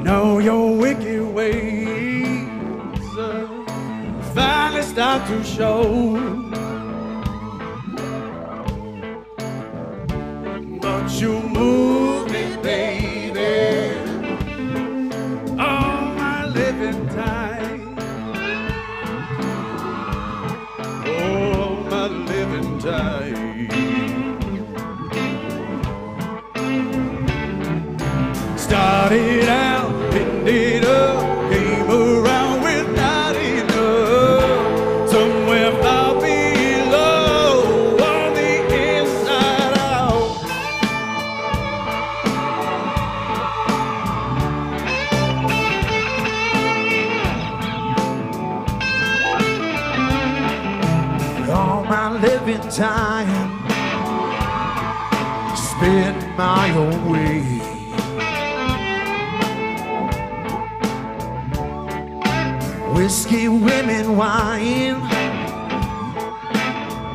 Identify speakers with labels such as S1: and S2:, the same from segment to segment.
S1: know your wicked ways finally start to show. But you move me, baby, all my living time. All my living time. Started out, ended up, came around without enough. Somewhere far below, on the inside out. All my living time, spend my own way. Whiskey, women, wine,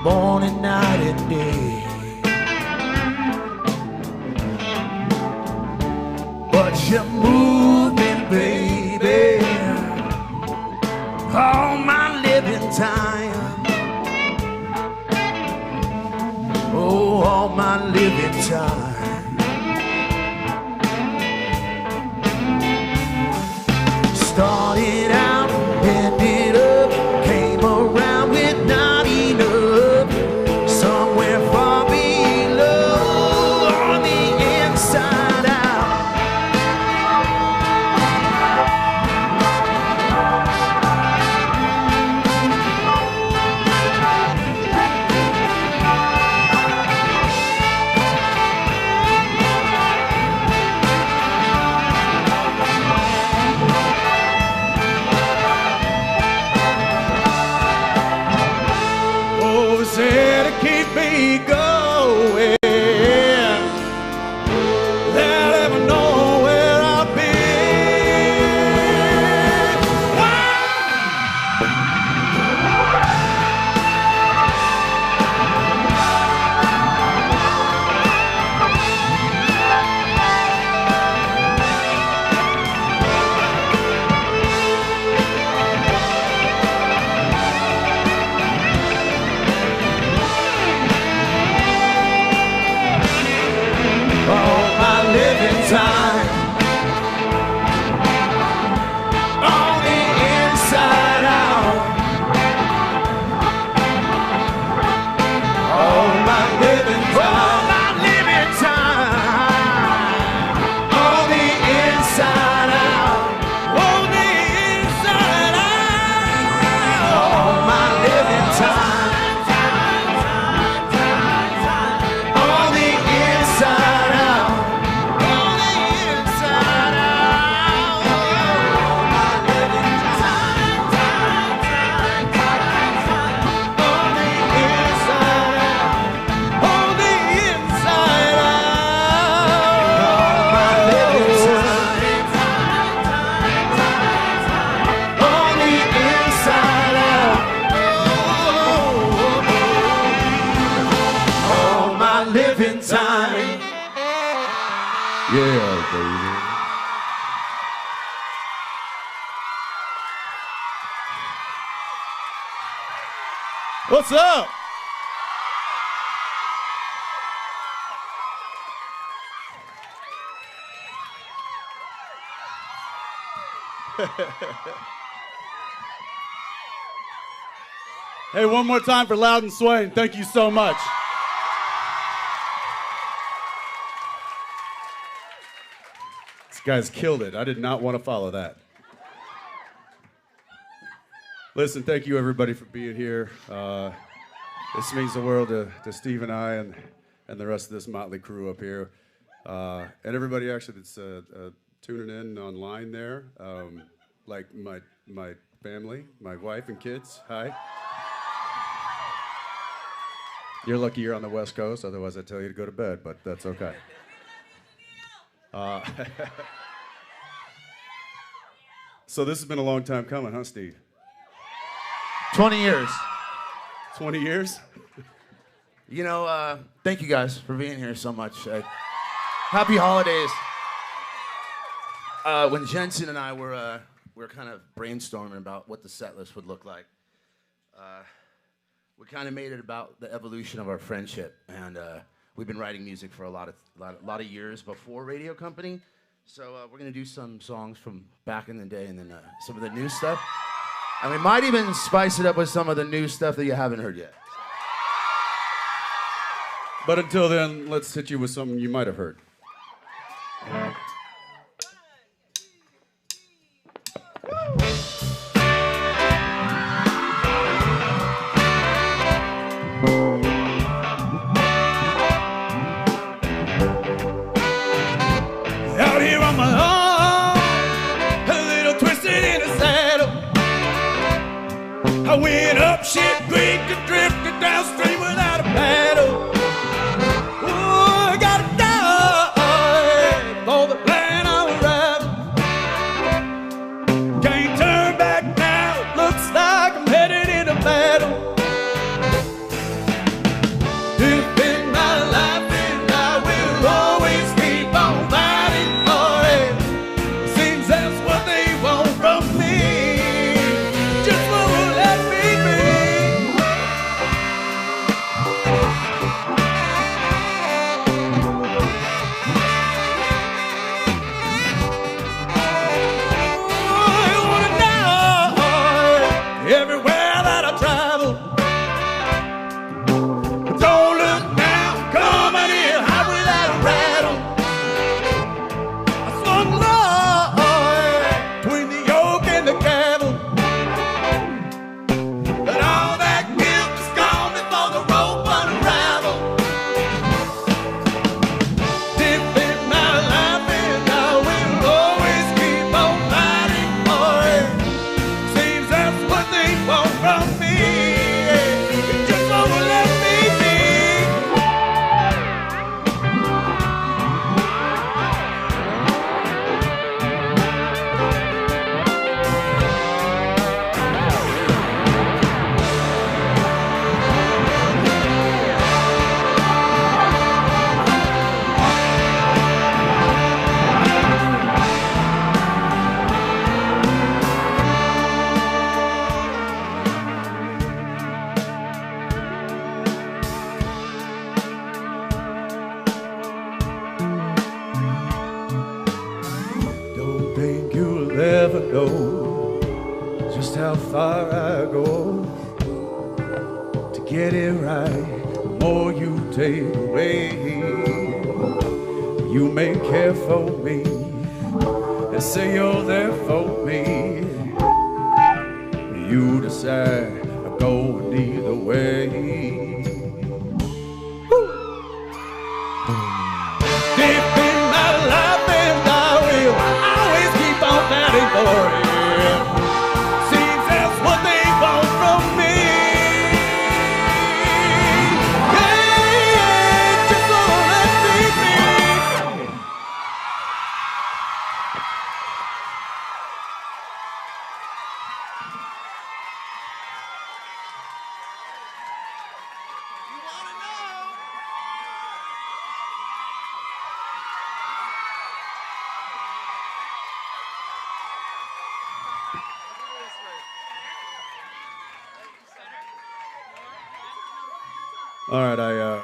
S1: morning, night, and day. But you move me, baby, all my living time. Oh, all my living time. Started out, ended up, came around with not enough. Somewhere far below, on the inside out. Said to keep me going, they'll never know where I've been. Time on the inside out. All my living time, on the inside out. On the inside out. All my living time, on the inside out. Yeah, baby. What's up? Hey, one more time for Loud and Swain. Thank you so much. These guys killed it. I did not want to follow that. Listen, thank you everybody for being here. This means the world to Steve and I and the rest of this motley crew up here. And everybody actually that's tuning in online there, like my family, my wife and kids. Hi. You're lucky you're on the West Coast, otherwise I'd tell you to go to bed, but that's okay. So this has been a long time coming, huh, Steve?
S2: 20 years.
S1: 20 years?
S2: You know, thank you guys for being here so much. Happy holidays. When Jensen and I were kind of brainstorming about what the set list would look like, we kind of made it about the evolution of our friendship, and we've been writing music for a lot of years before Radio Company. So we're gonna do some songs from back in the day, and then some of the new stuff, and we might even spice it up with some of the new stuff that you haven't heard yet.
S1: But until then, let's hit you with something you might have heard.
S3: Out here on my own, a little twisted in the saddle. I went up shit creek and drifted downstream without a paddle. Oh, I gotta die for the plan I'm riding. Can't turn back now, looks like I'm headed into battle. This is my life and I will always keep on fighting for it. Seems that's what they want from me. Just won't let me be. I wanna know everywhere that I travel. Don't look now, coming in hot without a rattle. I swung low between the yoke and the cattle. But all that guilt is gone before the rope unraveled. Deep in my life and I will always keep on fighting for it. Seems that's what they want from me. It just won't let me be. Don't think you'll ever know just how far I go to get it right. The more you take away, you may care for me and say you're there for me. You decide I'm going either way. Deep in my life and I will always keep on fighting for it. Seems that's what they want from me. Yeah, just don't let me be. You wanna know?
S1: All right, I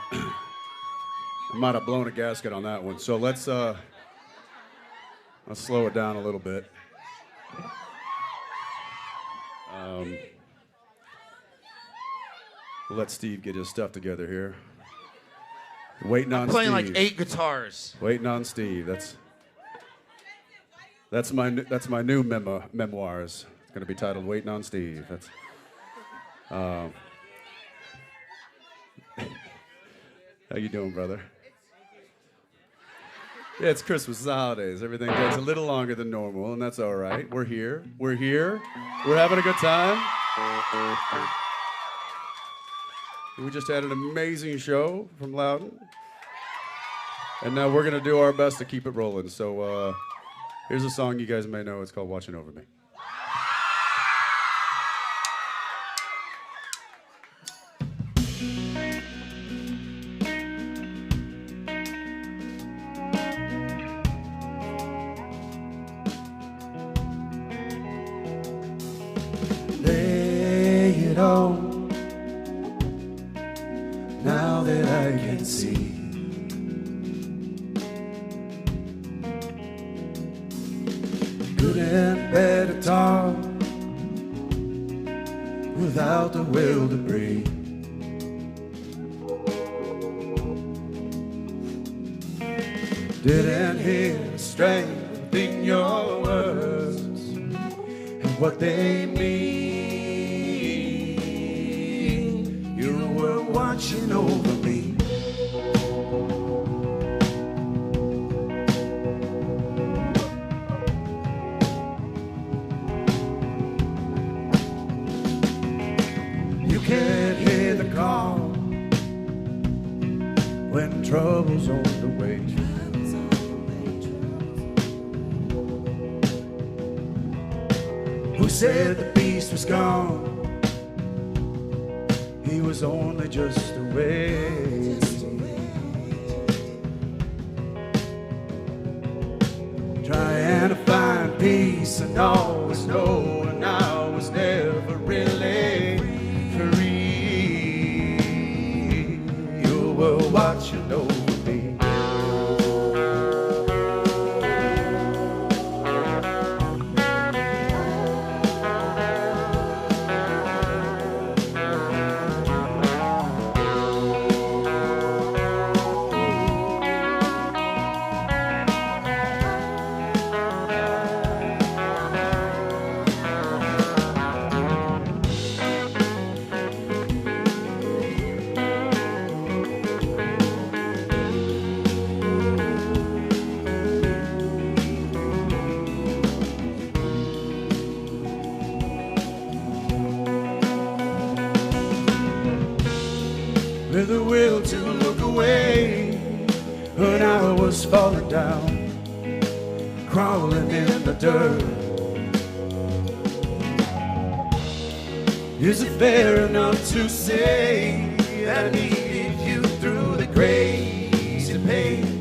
S1: might have blown a gasket on that one. So let's slow it down a little bit. Let Steve get his stuff together here. Waiting on
S2: Playing
S1: Steve.
S2: like 8 guitars.
S1: Waiting on Steve. That's my new memoirs. It's going to be titled "Waiting on Steve." That's. How you doing, brother? Yeah, it's Christmas, it's the holidays. Everything takes a little longer than normal, and that's all right. We're here. We're here. We're having a good time. We just had an amazing show from Loudon. And now we're going to do our best to keep it rolling. So here's a song you guys may know. It's called "Watching Over Me."
S3: it all. Now that I can see, good and bad at all, without the will to breathe. Didn't hear the strength in your words and what they mean. You were watching over me. You can't hear the call when trouble's on the way. Who said the beast was gone? He was only just a wait. Trying to find peace and always knowing I was never really free. You were watching over me. With the will to look away when I was falling down, crawling in the dirt. Is it fair enough to say I needed you through the crazy pain?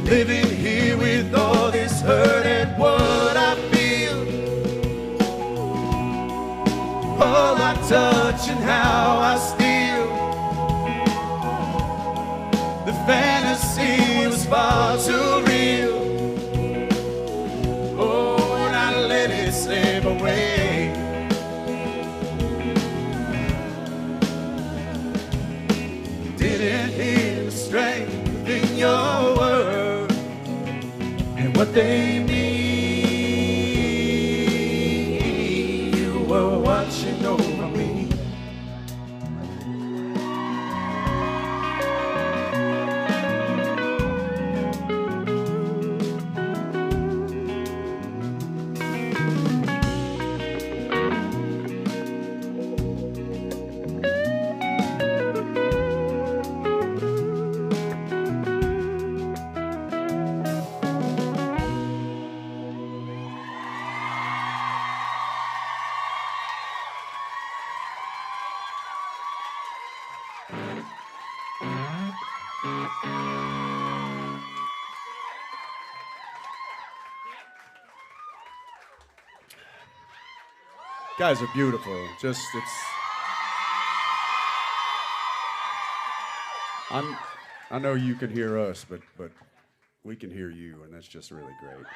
S3: Living here with all this hurt and what I feel, all I touch and how I steal. The fantasy was far too real. Oh, and I let it slip away. Didn't hear the strength in your words and what they mean. You were watching over me.
S1: Guys are beautiful. It's. I know you can hear us, but we can hear you, and that's just really great.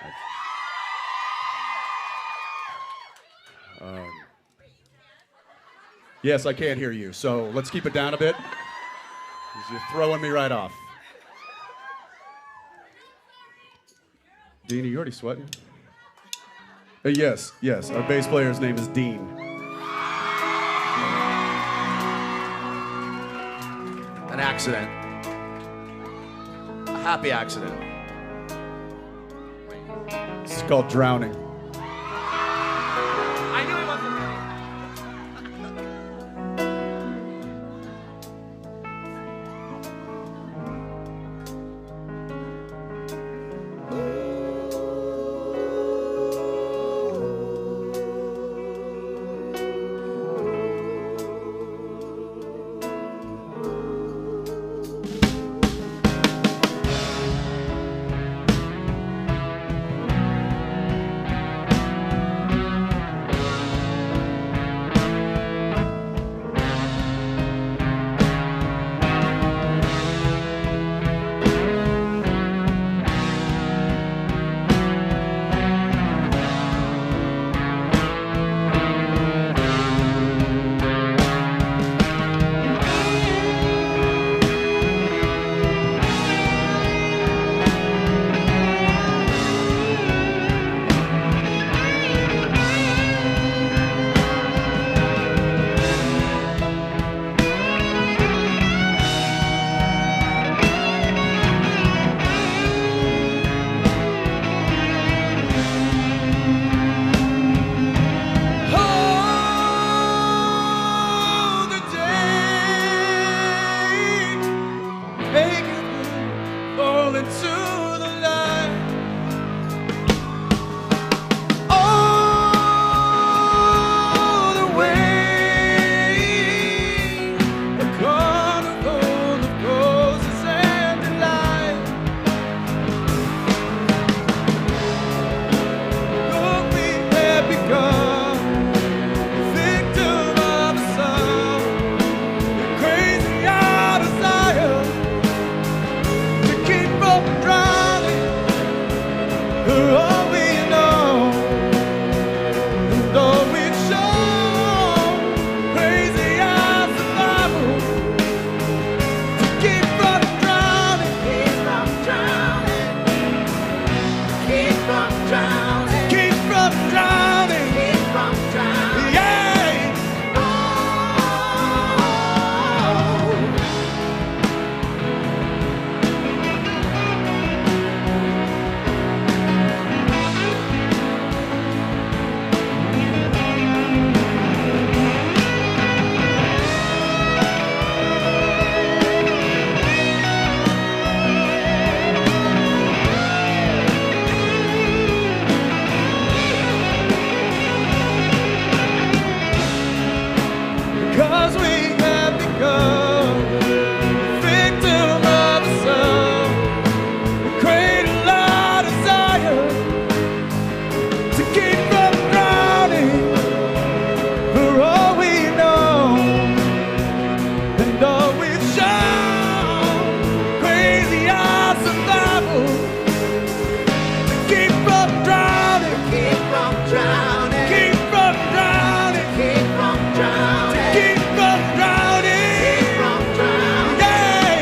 S1: Yes, I can hear you. So let's keep it down a bit, 'cause you're throwing me right off. Dean, are you already sweating? Yes. Our bass player's name is Dean.
S2: An accident. A happy accident.
S1: It's called drowning.
S2: I knew it wasn't me.
S3: for all we know. And all we've shown, crazy eyes survival, to keep from drowning, keep from drowning, keep from drowning, keep from drowning, keep from drowning, yeah. Because we have become a victim of ourselves, we cradle our desire to keep from drowning for all we know and all we've shown. Crazy our survival to keep from drowning, keep from drowning, keep from drowning, keep from drowning. Keep from drowning, keep from drowning, yeah.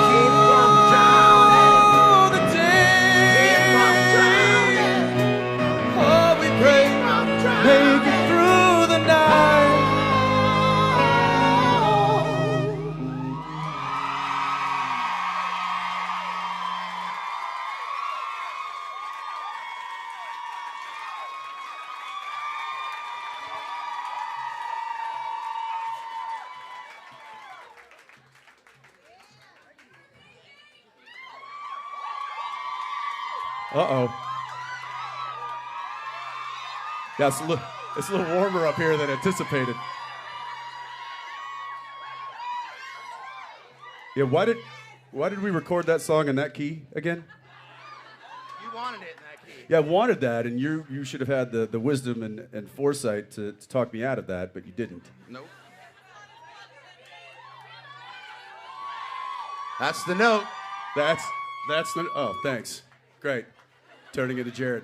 S3: Keep from drowning, the day. Keep from drowning. Oh, we pray, make it through the night. Uh-oh. Yeah, it's a little warmer up here than anticipated. Yeah, why did we record that song in that key again?
S2: You wanted it in that key.
S3: Yeah, I wanted that, and you should have had the wisdom and foresight to talk me out of that, but you didn't.
S2: Nope. That's the note.
S3: That's the, oh, thanks. Great. Turning it to Jared.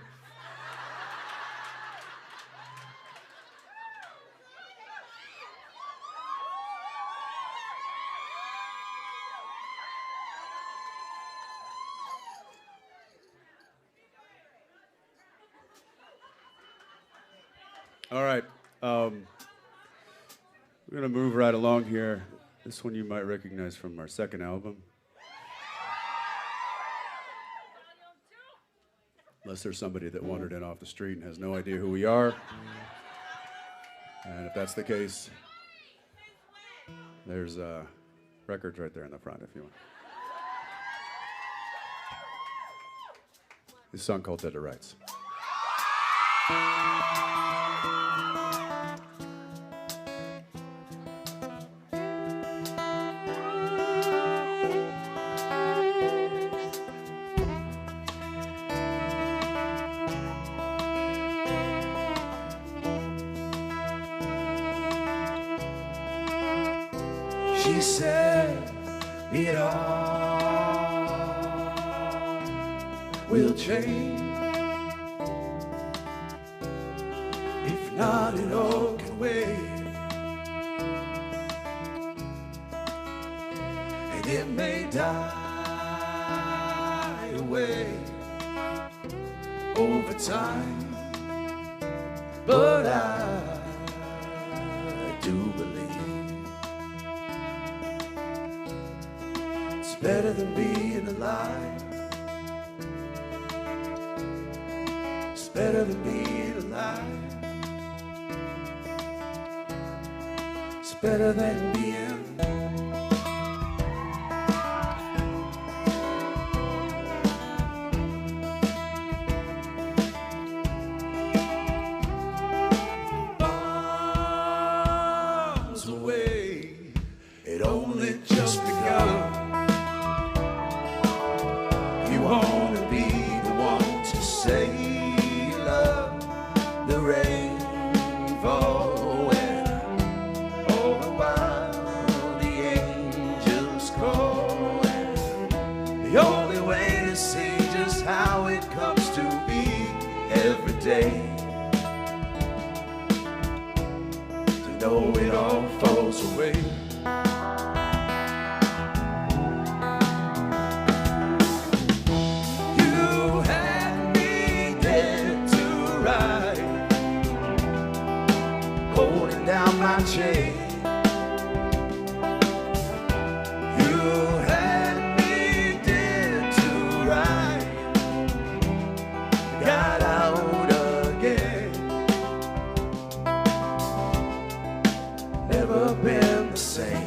S3: All right. We're going to move right along here. This one you might recognize from our second album. Unless there's somebody that wandered in off the street and has no idea who we are. And if that's the case, there's records right there in the front if you want. This song called Dead to Rights. She said it all will change. If not, it all can wait. And it may die away over time, but I do believe it's better than being alive. It's better than being alive. It's better than being. Bombs away. It only just begun. You want to be the one to say you love the rainbow and all the while The only way to see just how it comes to be every day. To know it all falls away. You had me dead to ride, holding down my chain. Been the same.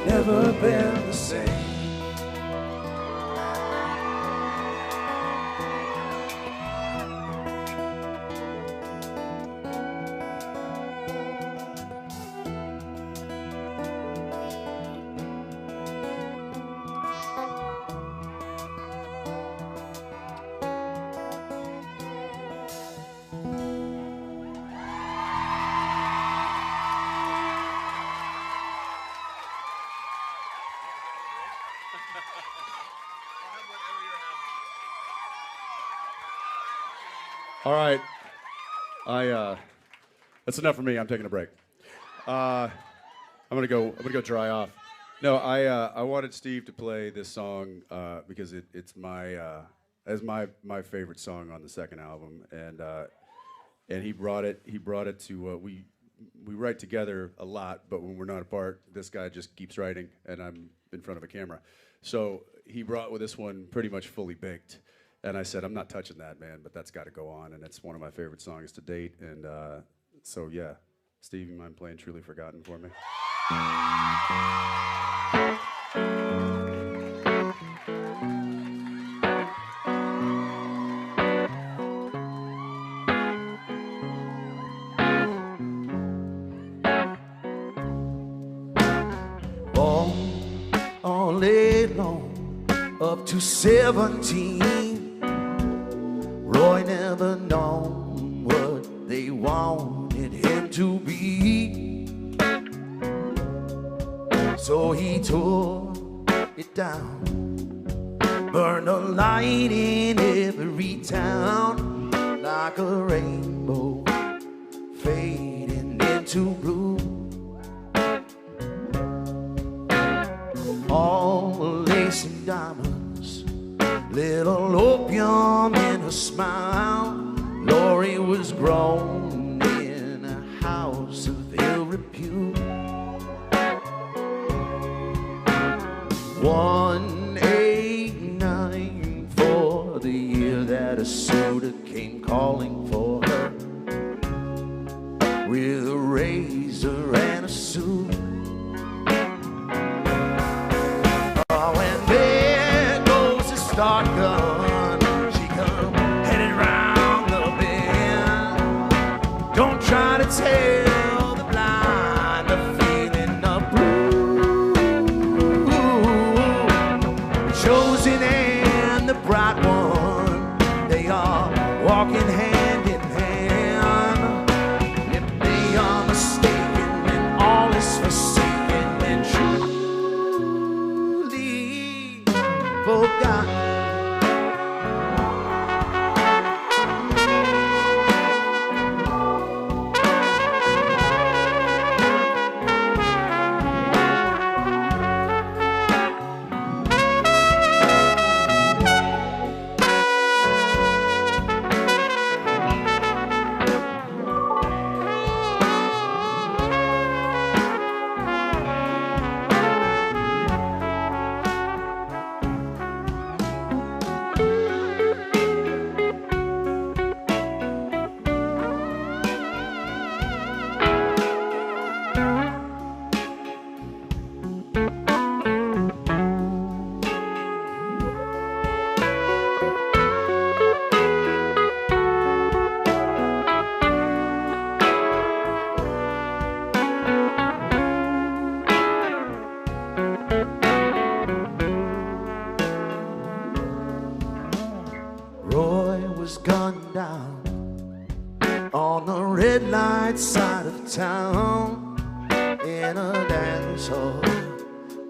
S3: Never been the same.
S1: All right, that's enough for me. I'm taking a break. I'm gonna go dry off. No, I wanted Steve to play this song because it's my favorite song on the second album, and he brought it to we write together a lot, but when we're not apart, this guy just keeps writing, and I'm in front of a camera. So he brought with this one pretty much fully baked. And I said, I'm not touching that, man, but that's got to go on, and it's one of my favorite songs to date. And so, yeah, Steve, you mind playing Truly Forgotten for me?
S3: All day long, up to 17. Roy never known what they wanted him to be, so he tore it down, burned a light in every town, like a rainbow fading into blue. All lace and diamonds, little opium in her smile. Lori was grown in a house of ill repute. 189 for the year that a suitor came calling for her, with a razor and a suit. Oh, and there goes the start gun. She come headed round the bend. Don't try to tell the blind the feeling of blue. The chosen and the bright one, they are walking hand in hand. If they are mistaken, then all is forsaken and truly forgotten.
S2: red light side of town, in a dance hall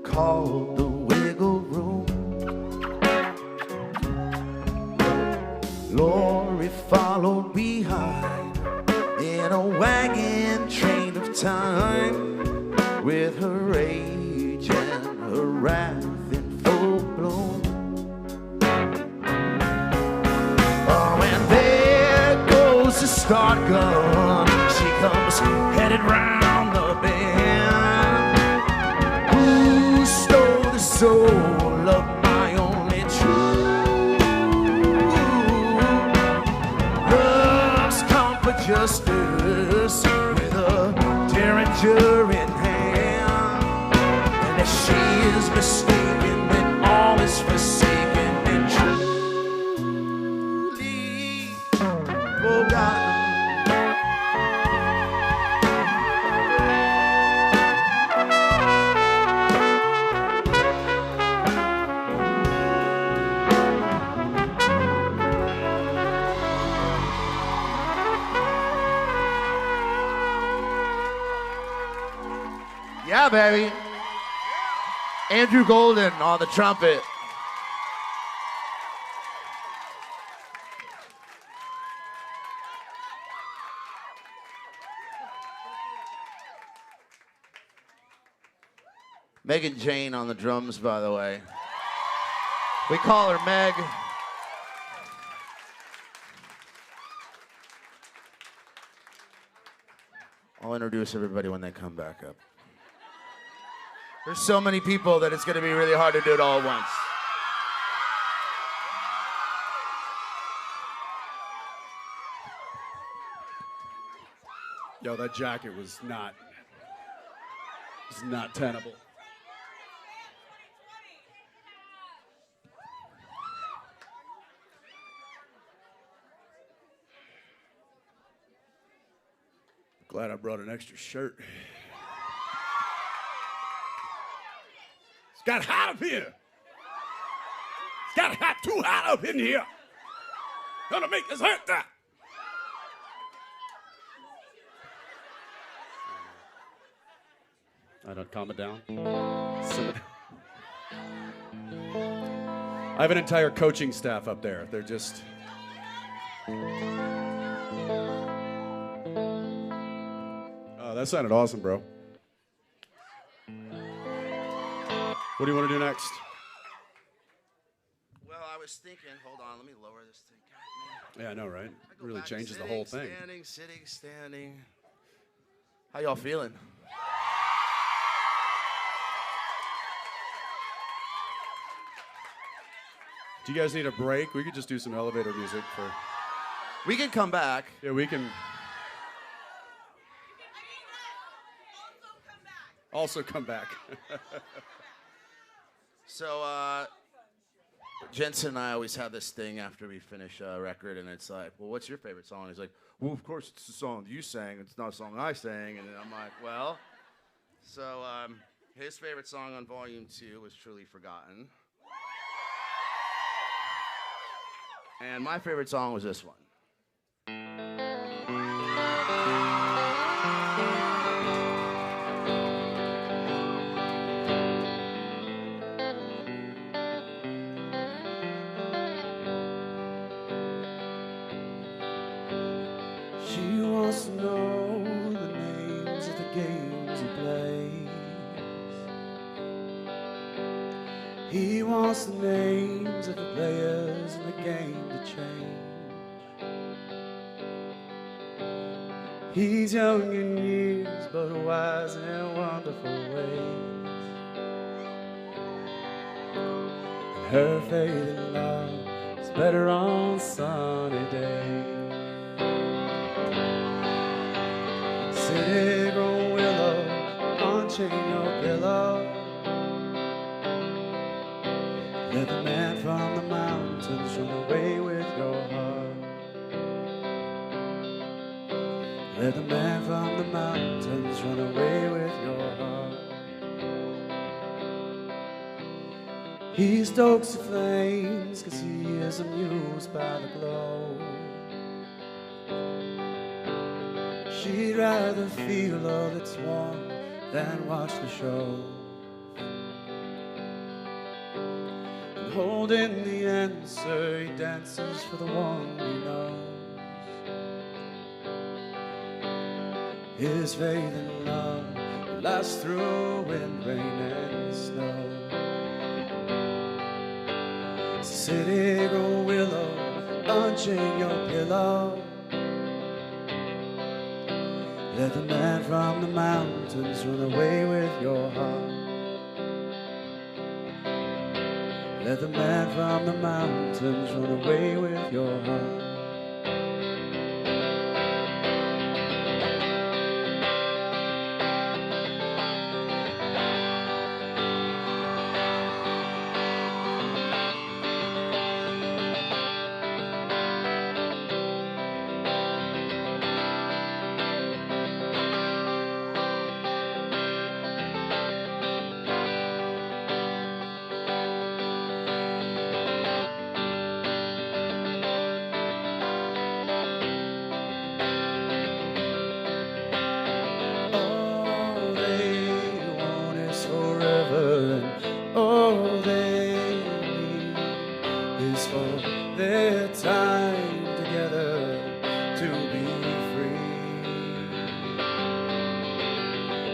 S2: called the Wiggle Room. Lori followed behind in a wagon train of time, with her rage and her wrath in full bloom. Oh, and there goes the start gun. She comes headed round the bend. Who stole the soul of my only true? Love's come for justice with a derringer in hand. And if she is mistaken, then all is forsaken and truly forgotten. Yeah, baby. Andrew Golden on the trumpet. Megan Jane on the drums, by the way. We call her Meg. I'll introduce everybody when they come back up. There's so many people that it's going to be really hard to do it all at once.
S1: Yo, that jacket was not tenable. Glad I brought an extra shirt. It's got hot up here. It's got hot, too hot up in here. Gonna make this hurt that. I don't calm it down. I have an entire coaching staff up there. They're just. That sounded awesome, bro. What do you want to do next?
S2: Well, I was thinking, hold on, let me lower this thing.
S1: Yeah, I know, right? It really changes the whole thing.
S2: Standing. How y'all feeling?
S1: Do you guys need a break? We could just do some elevator music for.
S2: We can come back.
S1: Yeah, we can. Also come back.
S2: So, Jensen and I always have this thing after we finish a record, and it's like, well, what's your favorite song? And he's like, well, of course, it's the song you sang. It's not a song I sang. And then I'm like, well. So, his favorite song on Volume 2 was Truly Forgotten. And my favorite song was this one.
S3: She wants to know the names of the games he plays. He wants the names of the players in the game to change. He's young in years, but wise in wonderful ways. And her faith in love is better on sunny days. City-grown willow, unchain your pillow. Let the man from the mountains run away with your heart. Let the man from the mountains run away with your heart. He stokes the flames 'cause he is amused by the glow. She'd rather feel all its warmth than watch the show. And holding the answer, he dances for the one he knows. His faith in love lasts through wind, rain, and snow. City grow willow, unchain your pillow. Let the man from the mountains run away with your heart. Let the man from the mountains run away with your heart. All they need is for their time together to be free.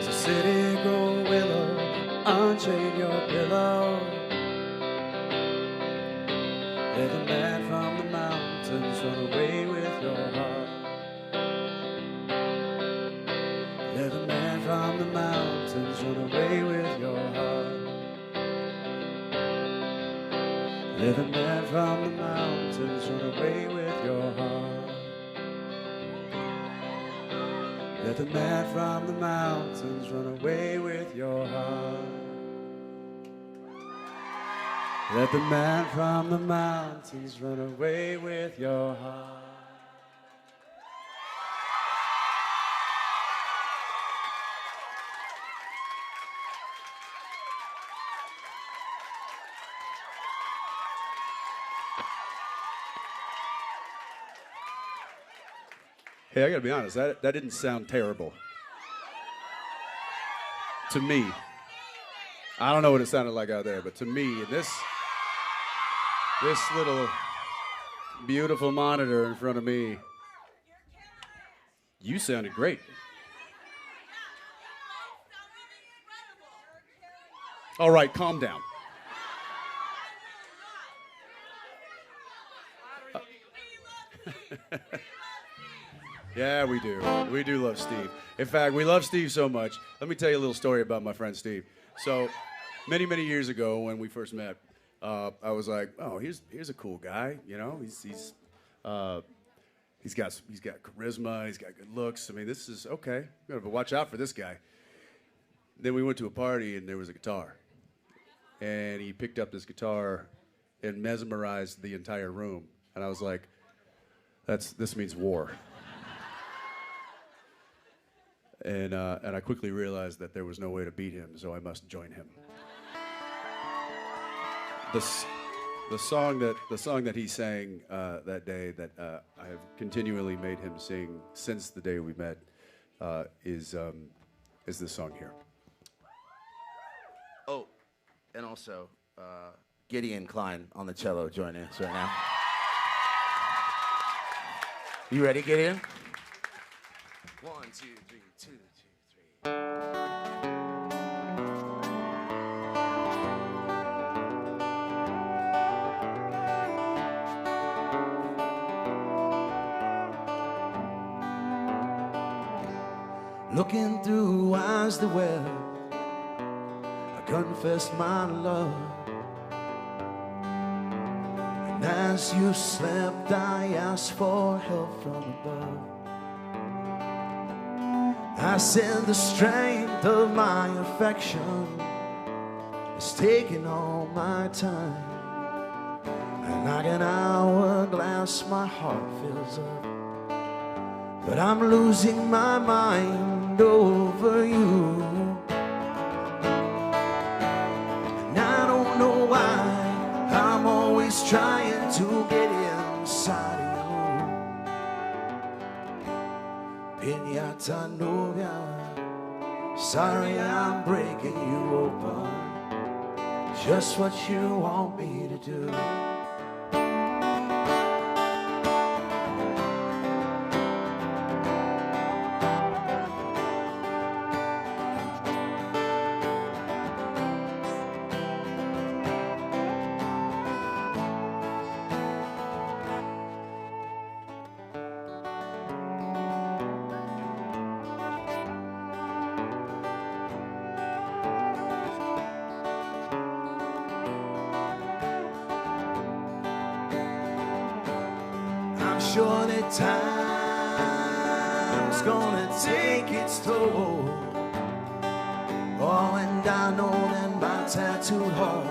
S3: So city grow willow, unchain your pillow. Let the man from the mountains run away with your heart. Let the man from the mountains run away with your heart. Let the man from the mountains run away with your heart. Let the man from the mountains run away with your heart. Let the man from the mountains run away with your heart.
S1: Hey, I gotta be honest, that didn't sound terrible. To me. I don't know what it sounded like out there, but to me, this little beautiful monitor in front of me, you sounded great. All right, calm down. Yeah, we do. We do love Steve. In fact, we love Steve so much. Let me tell you a little story about my friend Steve. So, many, many years ago when we first met, I was like, oh, here's a cool guy. You know, he's got charisma. He's got good looks. I mean, this is okay. We gotta watch out for this guy. Then we went to a party and there was a guitar, and he picked up this guitar and mesmerized the entire room. And I was like, this means war. And I quickly realized that there was no way to beat him, so I must join him. The song that he sang that day that I have continually made him sing since the day we met is this song here.
S2: Oh, and also Gideon Klein on the cello joining us right now. You ready, Gideon? 1, 2, 3, 2, 2, 3.
S3: Looking through eyes that well, I confessed my love. And as you slept, I asked for help from above. I said the strength of my affection is taking all my time. And like an hourglass, my heart fills up. But I'm losing my mind over you. And I don't know why I'm always trying to get inside of you. Piñata novia, sorry I'm breaking you open. Just what you want me to do. Sure that time's gonna take its toll. Oh, and I know that my tattooed heart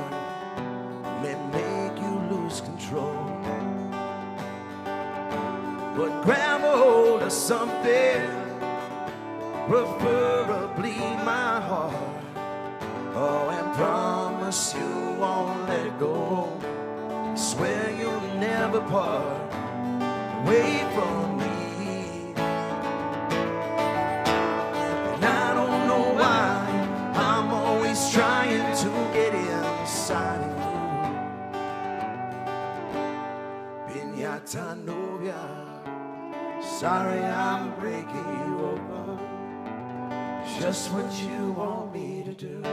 S3: may make you lose control. But grab a hold of something, preferably my heart. Oh, and promise you won't let it go. Swear you'll never part away from me. And I don't know why I'm always trying to get inside of you. Piñata novia, sorry I'm breaking you over. Just what you want me to do.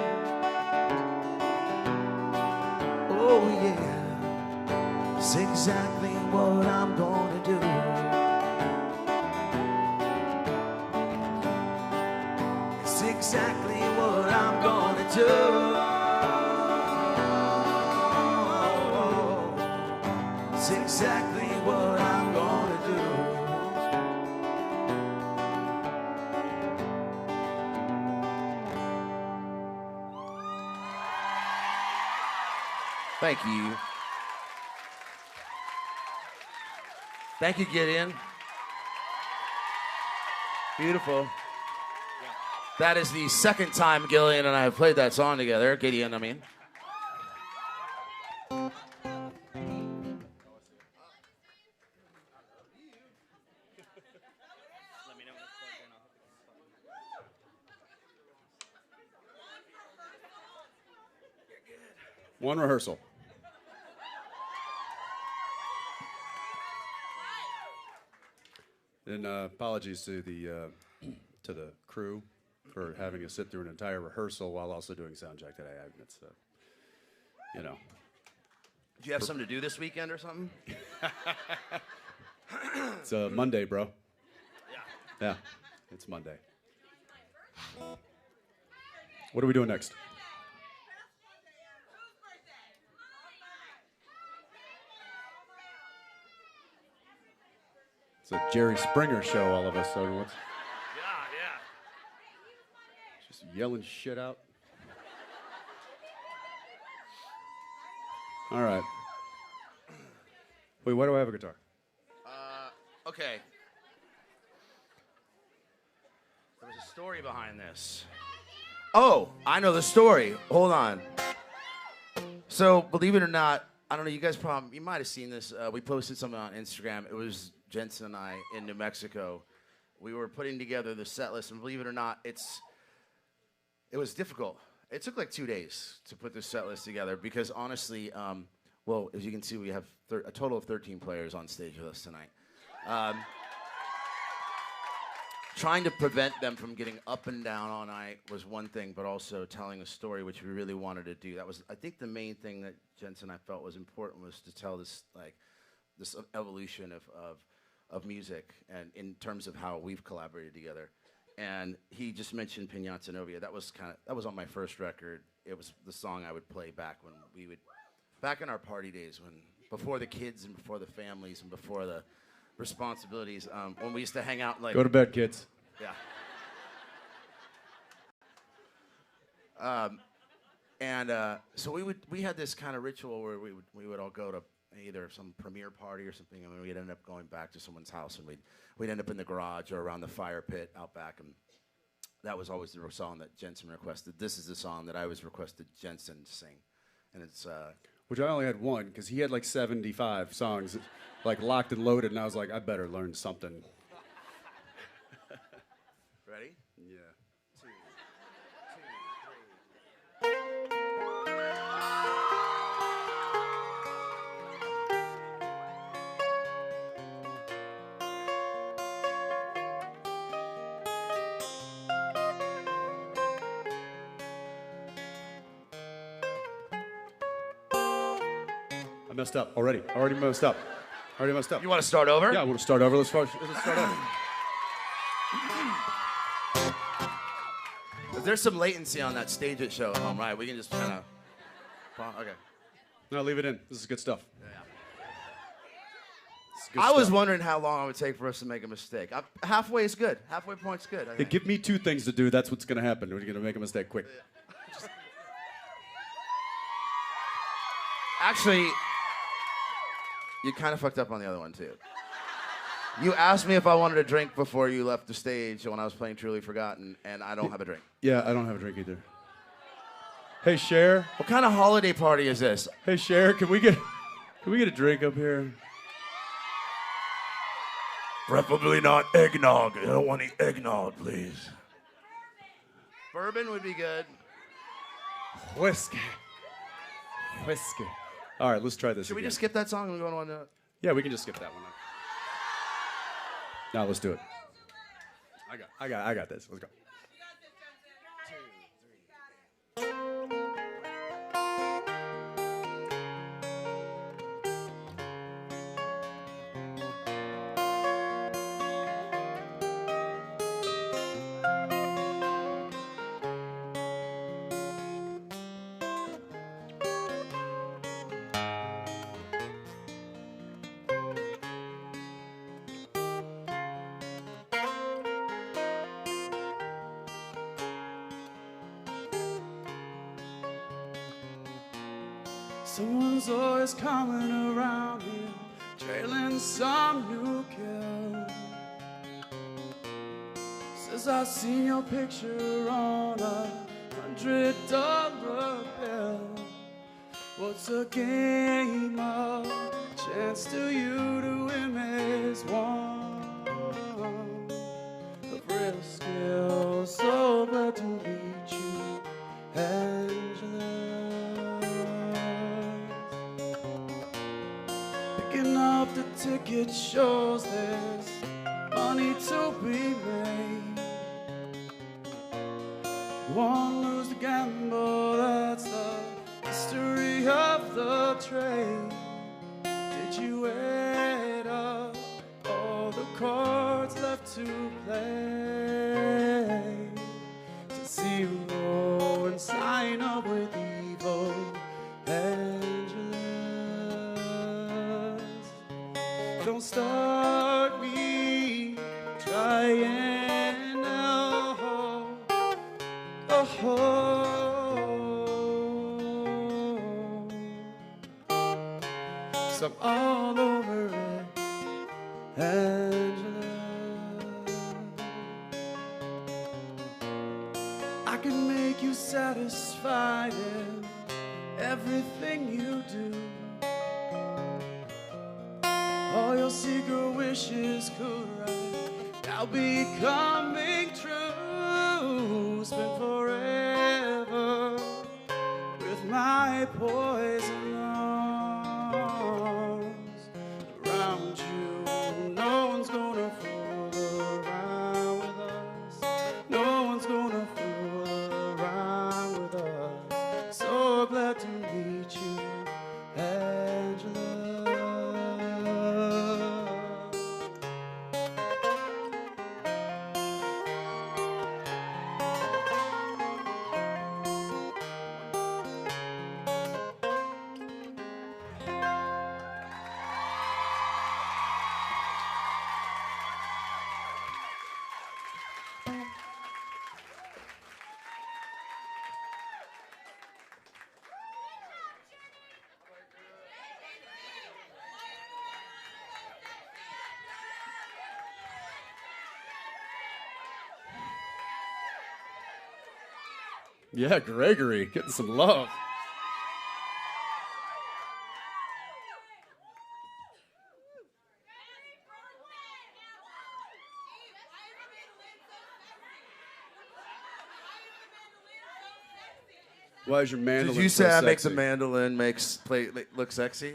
S3: Oh yeah, it's exactly what I'm gonna do. It's exactly what I'm gonna do. It's exactly what I'm gonna do.
S2: Thank you. Thank you, Gideon. Beautiful. That is the second time Gillian and I have played that song together. Gideon, I mean.
S1: One rehearsal. And apologies to the crew for having to sit through an entire rehearsal while also doing sound check today. It's you know.
S2: Do you have something to do this weekend or something?
S1: It's Monday, bro. Yeah, it's Monday. What are we doing next? It's a Jerry Springer show, all of us. So what's just yelling shit out. All right. Wait, why do I have a guitar?
S2: Okay. There was a story behind this. Oh, I know the story. Hold on. So, believe it or not, I don't know, you guys you might have seen this. We posted something on Instagram. It was Jensen and I in New Mexico. We were putting together the set list, and believe it or not, it was difficult. It took like 2 days to put this set list together because honestly, well, as you can see, we have a total of 13 players on stage with us tonight. Trying to prevent them from getting up and down all night was one thing, but also telling a story, which we really wanted to do. That was, I think, the main thing that Jensen and I felt was important was to tell this evolution of music and in terms of how we've collaborated together. And he just mentioned Piñata Novia. That was on my first record. It was the song I would play back in our party days, before the kids and before the families and before the responsibilities, when we used to hang out like...
S1: Go to bed, kids.
S2: Yeah. So we had this kind of ritual where we would all go to either some premiere party or something, and we'd end up going back to someone's house, and we'd end up in the garage or around the fire pit out back, and that was always the song that Jensen requested. This is the song that I was requested Jensen to sing, and it's...
S1: Which I only had one, because he had like 75 songs, like locked and loaded, and I was like, I better learn something. messed up already. Already messed up. Already messed up.
S2: You want to start over?
S1: Yeah, I want to start over. Let's start over.
S2: There's some latency on that stage at show at home, right? We can just kind of... Okay.
S1: No, leave it in. This is good stuff.
S2: I was wondering how long it would take for us to make a mistake. Halfway is good. Halfway point's good. I
S1: Hey,
S2: think.
S1: give me 2 things to do. That's what's going to happen. We're going to make a mistake quick.
S2: Actually, you kind of fucked up on the other one, too. You asked me if I wanted a drink before you left the stage when I was playing Truly Forgotten, and I don't have a drink.
S1: Yeah, I don't have a drink either. Hey, Cher.
S2: What kind of holiday party is this?
S1: Hey, Cher, can we get a drink up here?
S2: Preferably not eggnog. I don't want any eggnog, please. Bourbon would be good.
S1: Whiskey. All right, let's try this
S2: Should we
S1: again.
S2: just skip that song and go on to...
S1: Yeah, we can just skip that one. Now let's do it. I got this. Let's go. Someone's always coming around here, trailing some new kill. Says I've seen your picture on $100 bill. What's a game of chance to you to win is one of real skill. So glad to meet you, Angela. Picking up the ticket shows there's money to be made. One lose the gamble, that's the history of the trade. Did you add up all the cards left to play? To zero and sign up with evil Angeles. Don't start me trying now. So I'm all over it, Angela. I can make you satisfied in everything you do. All your secret wishes could right now be coming true. Spend forever with my poison arms around you. No one's gonna fool around with us. No one's gonna fool around with us. So glad to meet you, Angela. Yeah, Gregory, getting some love. Why is your mandolin
S2: Did you say
S1: so
S2: that makes a
S1: sexy?
S2: mandolin look sexy?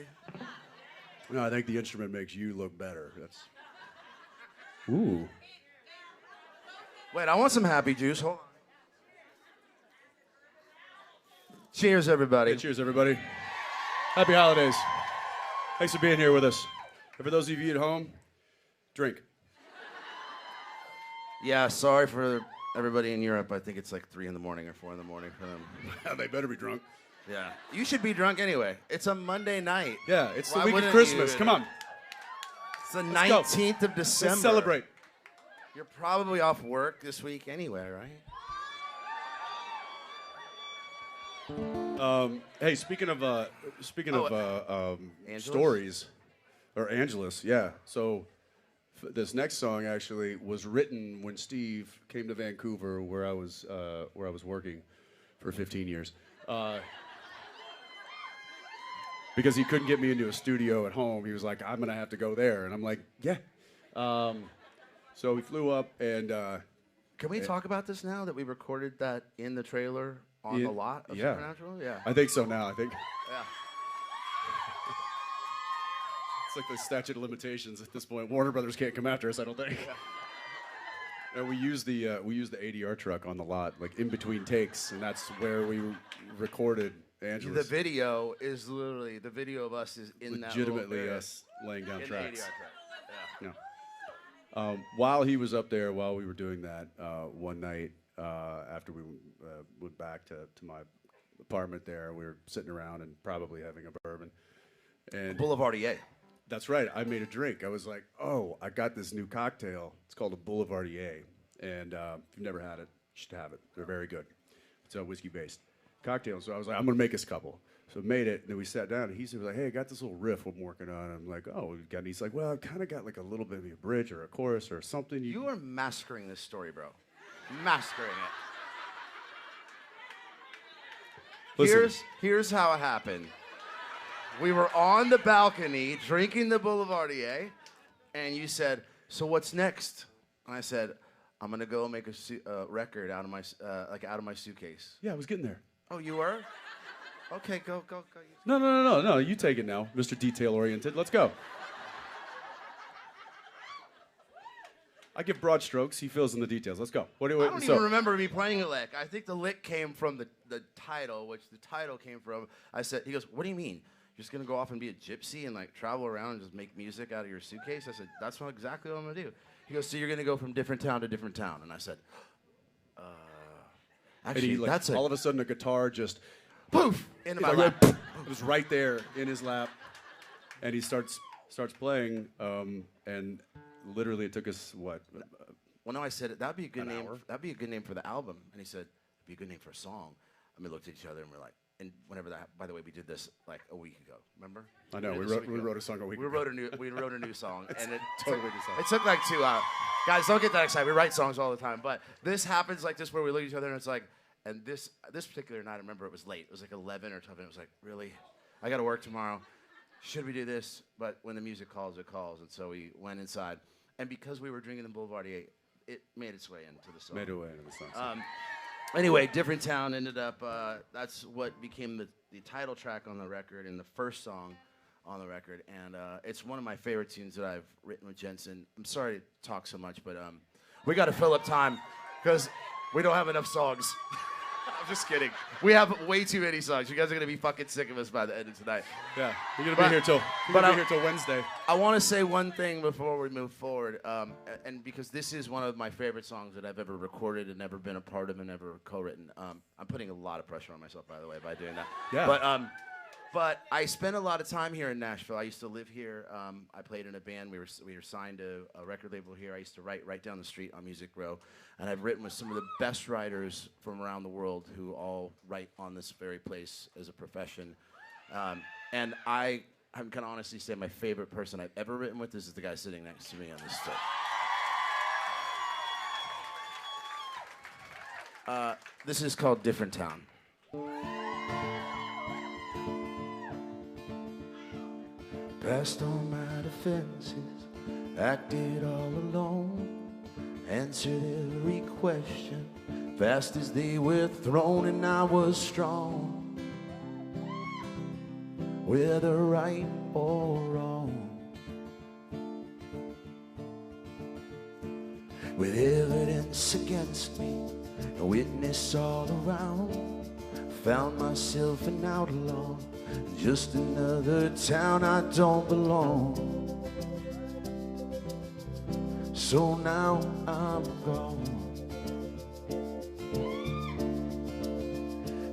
S1: No, I think the instrument makes you look better. That's. Ooh.
S2: Wait, I want some happy juice. Hold on. Cheers, everybody.
S1: Hey, cheers, everybody. Happy holidays. Thanks for being here with us. And for those of you at home, drink.
S2: Yeah, sorry for everybody in Europe. I think it's like 3 in the morning or 4 in the morning for them.
S1: They better be drunk.
S2: Yeah. You should be drunk anyway. It's a Monday night.
S1: Yeah, it's the
S2: Why
S1: week of
S2: wouldn't
S1: Christmas.
S2: you?
S1: Come on.
S2: It's the
S1: Let's go.
S2: 19th of December.
S1: Let's celebrate.
S2: You're probably off work this week anyway, right?
S1: Hey, speaking of
S2: Angeles?
S1: stories, or Angeles, yeah. So this next song actually was written when Steve came to Vancouver, where I was working for 15 years, because he couldn't get me into a studio at home. He was like, "I'm gonna have to go there," and I'm like, "Yeah." So we flew up and.
S2: Can we talk about this now that we recorded that in the trailer on the lot of
S1: yeah.
S2: Supernatural? Yeah.
S1: I think so now. I think.
S2: Yeah.
S1: It's like the statute of limitations at this point. Warner Brothers can't come after us, I don't think. Yeah. And we used the ADR truck on the lot, like in between takes, and that's where we recorded Angeles.
S2: The video is literally the video of us is in
S1: legitimately
S2: that
S1: us laying down
S2: in
S1: tracks.
S2: the ADR truck. Yeah.
S1: Yeah. While he was up there, while we were doing that, one night after we went back to my apartment there, we were sitting around and probably having a bourbon. And
S2: Boulevardier.
S1: that's right. I made a drink. I was like, "Oh, I got this new cocktail. It's called a Boulevardier, and if you've never had it, you should have it. They're very good. It's a whiskey-based cocktail." So I was like, "I'm gonna make us a couple." So made it, and then we sat down, and he was like, "Hey, I got this little riff I'm working on." I'm like, "Oh, you got?" And he's like, "Well, I've kind of got like a little bit of a bridge or a chorus or something."
S2: You are massacring this story, bro. Massacring it.
S1: Listen.
S2: Here's how it happened. We were on the balcony drinking the Boulevardier, and you said, "So what's next?" And I said, "I'm gonna go make a record out of my suitcase."
S1: Yeah, I was getting there.
S2: Oh, you were? Okay, go.
S1: No. You take it now, Mr. Detail-oriented. Let's go. I give broad strokes. He fills in the details. Let's go.
S2: I don't even remember me playing a lick. I think the lick came from the title, which the title came from. He goes, "What do you mean? You're just going to go off and be a gypsy and like travel around and just make music out of your suitcase?" I said, "That's not exactly what I'm going to do." He goes, "So you're going to go from different town to different town?" And I said, "Actually, that's
S1: all of a sudden a guitar just
S2: poof into my
S1: like,
S2: lap."
S1: It was right there in his lap, and he starts playing, and literally it took us what?
S2: Well, no, I said that'd be a good
S1: An
S2: name.
S1: hour?
S2: That'd be a good name for the album. And he said, "It'd be a good name for a song." And we looked at each other and we're like, and whenever that. By the way, we did this like a week ago. Remember?
S1: I know we wrote a song a week ago.
S2: We wrote a new song, and it
S1: totally new song.
S2: It took like 2 hours. Guys, don't get that excited. We write songs all the time, but this happens like this where we look at each other and it's like, and this particular night, I remember it was late. It was like 11 or 12, and it was like, really, I got to work tomorrow. Should we do this? But when the music calls, it calls, and so we went inside, and because we were drinking the Boulevardier, it made its way into the song.
S1: Made it way into the song.
S2: Anyway, different town ended up. That's what became the title track on the record and the first song on the record, and it's one of my favorite tunes that I've written with Jensen. I'm sorry to talk so much, but we got to fill up time because we don't have enough songs. I'm just kidding. We have way too many songs. You guys are gonna be fucking sick of us by the end of tonight.
S1: Yeah, you're gonna be here till Wednesday.
S2: I want to say one thing before we move forward, and because this is one of my favorite songs that I've ever recorded and never been a part of and ever co-written. I'm putting a lot of pressure on myself, by the way, by doing that.
S1: Yeah.
S2: But I spent a lot of time here in Nashville. I used to live here. I played in a band. We were signed to a record label here. I used to write right down the street on Music Row. And I've written with some of the best writers from around the world who all write on this very place as a profession. And I can honestly say my favorite person I've ever written with is the guy sitting next to me on this stage. This is called Different Town. Passed all my defenses, acted all alone, answered every question fast as they were thrown, and I was strong, whether right or wrong, with evidence against me, a witness all around, found myself an outlaw
S3: just another town I don't belong. So now I'm gone,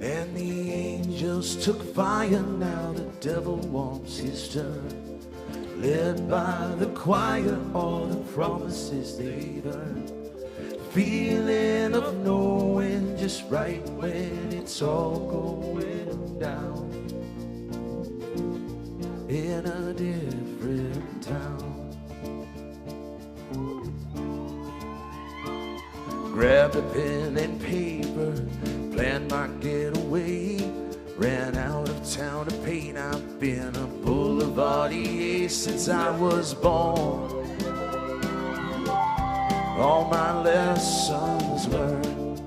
S3: and the angels took fire. Now the devil wants his turn. Led by the choir, all the promises they've earned. Feeling of knowing just right when it's all going down in a different town. Grabbed a pen and paper, planned my getaway. Ran out of town to paint. I've been a boulevardier since I was born. All my lessons learned,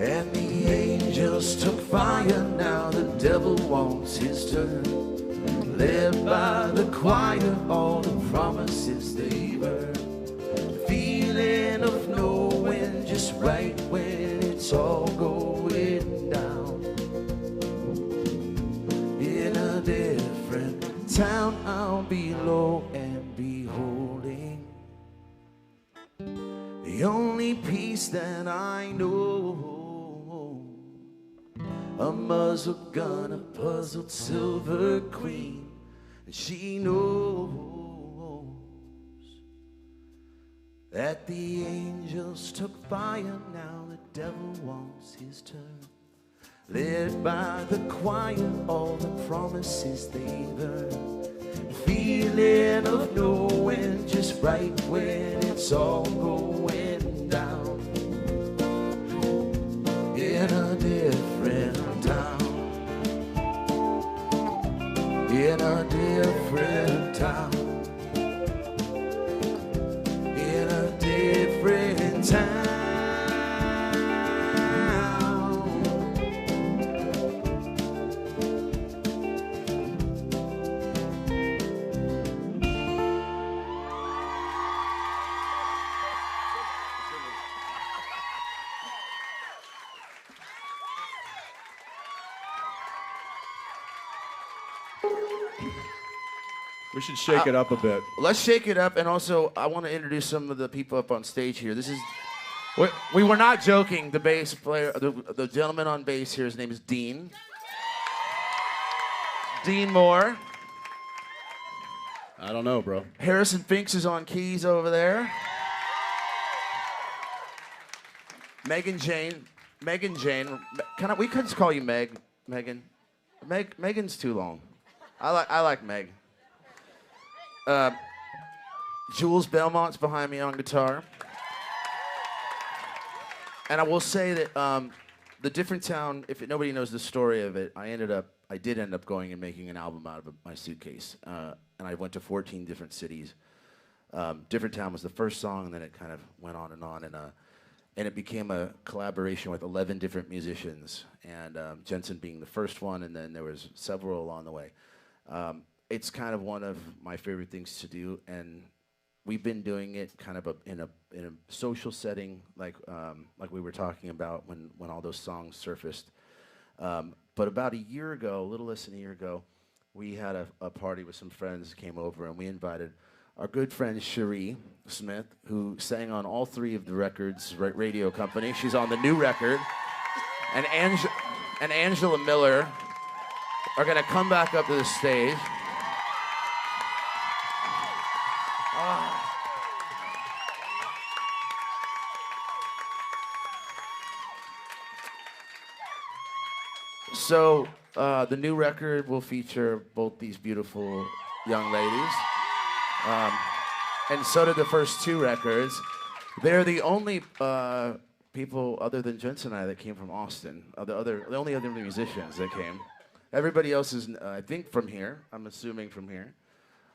S3: and the angels took fire. Now the devil wants his turn. Led by the choir, all the promises they've earned. Feeling of knowing just right when it's all going down in a different town. I'll be low and beholding the only peace that I know. A muzzle gun, a puzzled silver queen, and she knows that the angels took fire. Now the devil wants his turn. Led by the choir, all the promises they've earned. Feeling of knowing just right when it's all going down in a different town. In a different town. In a different town.
S1: We should shake it up a bit.
S2: Let's shake it up, and also I want to introduce some of the people up on stage here. This is, we were not joking. The bass player, the gentleman on bass here, his name is Dean. Dean Moore.
S1: I don't know, bro.
S2: Harrison Finks is on keys over there. Megan Jane. We could just call you Meg. Megan. Megan's too long. I like Meg. Jules Belmont's behind me on guitar. And I will say that the different town, if nobody knows the story of it, I did end up going and making an album out of my suitcase. And I went to 14 different cities. Different Town was the first song, and then it kind of went on, and it became a collaboration with 11 different musicians, and Jensen being the first one, and then there was several along the way. It's kind of one of my favorite things to do, and we've been doing it kind of in a social setting, like we were talking about when all those songs surfaced. But about a year ago, a little less than a year ago, we had a party with some friends came over, and we invited our good friend Cherie Smith, who sang on all three of the records, radio company. She's on the new record, and Angela Miller are gonna come back up to the stage. So the new record will feature both these beautiful young ladies, and so did the first two records. They're the only people other than Jensen and I that came from Austin. The only other musicians that came. Everybody else is, I think, from here. I'm assuming from here.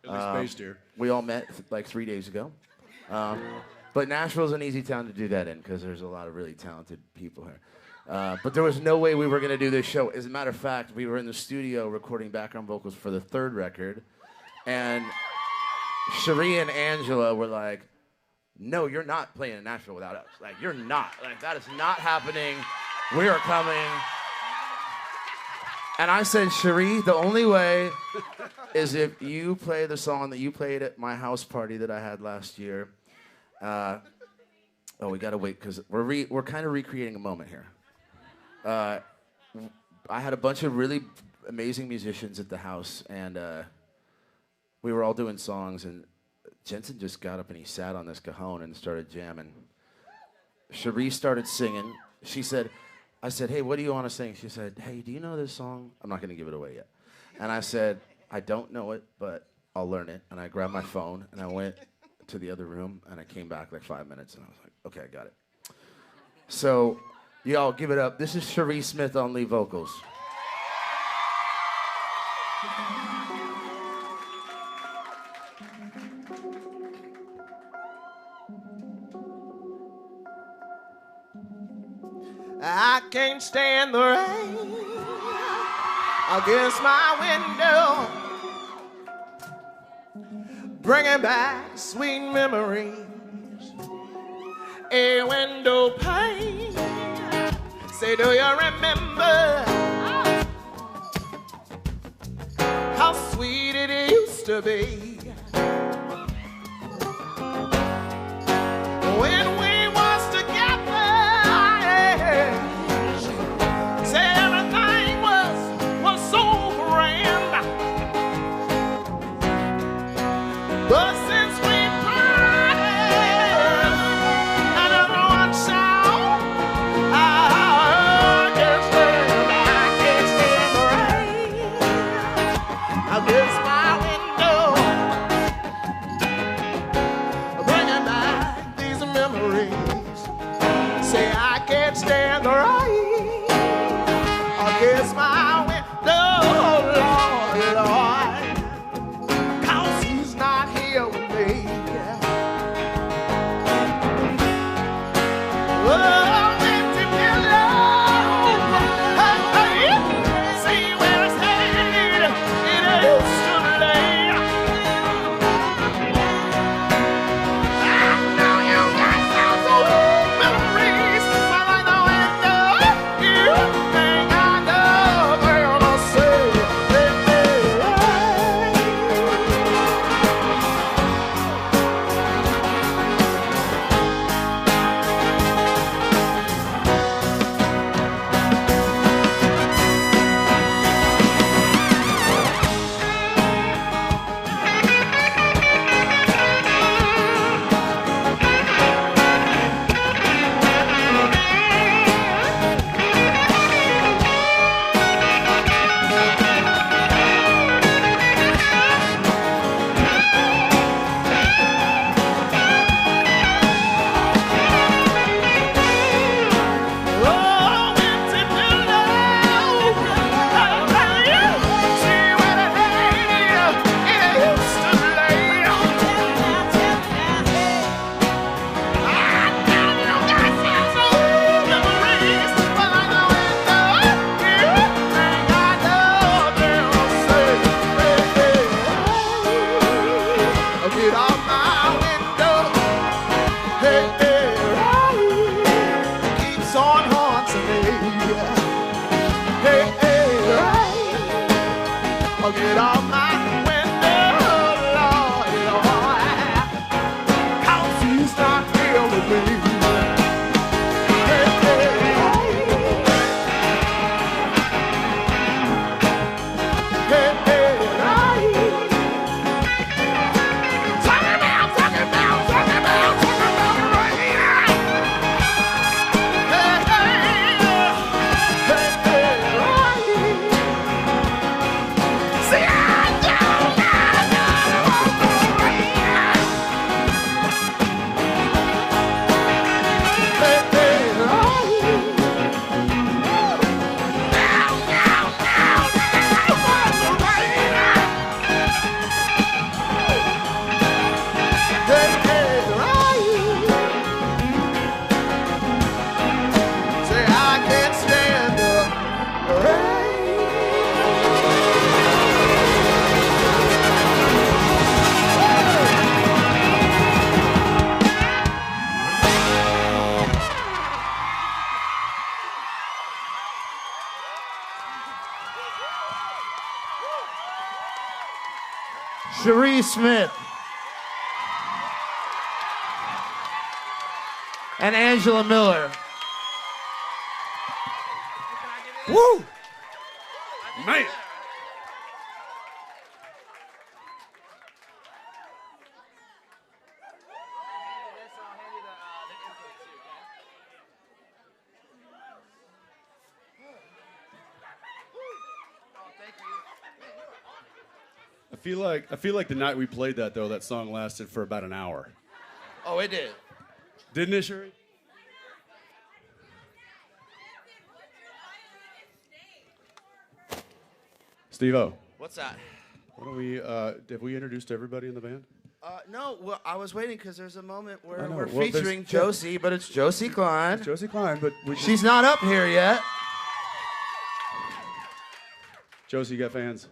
S1: At least based here.
S2: We all met like 3 days ago. But Nashville's an easy town to do that in because there's a lot of really talented people here. But there was no way we were going to do this show. As a matter of fact, we were in the studio recording background vocals for the third record, and Cherie and Angela were like, no, you're not playing in Nashville without us. Like, you're not. Like, that is not happening. We are coming. And I said, Cherie, the only way is if you play the song that you played at my house party that I had last year. Oh, we gotta wait because we're kind of recreating a moment here. I had a bunch of really amazing musicians at the house, and we were all doing songs, and Jensen just got up and he sat on this cajon and started jamming. Cherie started singing. I said, hey, what do you want to sing? She said, hey, do you know this song? I'm not going to give it away yet. And I said, I don't know it, but I'll learn it. And I grabbed my phone, and I went to the other room, and I came back like 5 minutes, and I was like, okay, I got it. So, y'all give it up. This is Cherie Smith on lead vocals.
S4: I can't stand the rain against my window, bringing back sweet memories. A window pane. Say, do you remember how sweet it used to be when we was together? Say everything was so grand, but since we parted and everyone shout, I can't stand the rain against my window.
S2: Cherie Smith. And Angela Miller.
S1: Woo! Man. I feel like the night we played that though, that song lasted for about an hour.
S2: Oh, it did.
S1: Didn't it, Sherry? Steve-O.
S2: What's that?
S1: What do we, have we introduced everybody in the band?
S2: No, well, I was waiting because there's a moment where
S1: know.
S2: we're
S1: Well,
S2: featuring Josie, but it's Josie Klein.
S1: It's Josie Klein, but
S2: She's not up here yet.
S1: Josie, you got fans?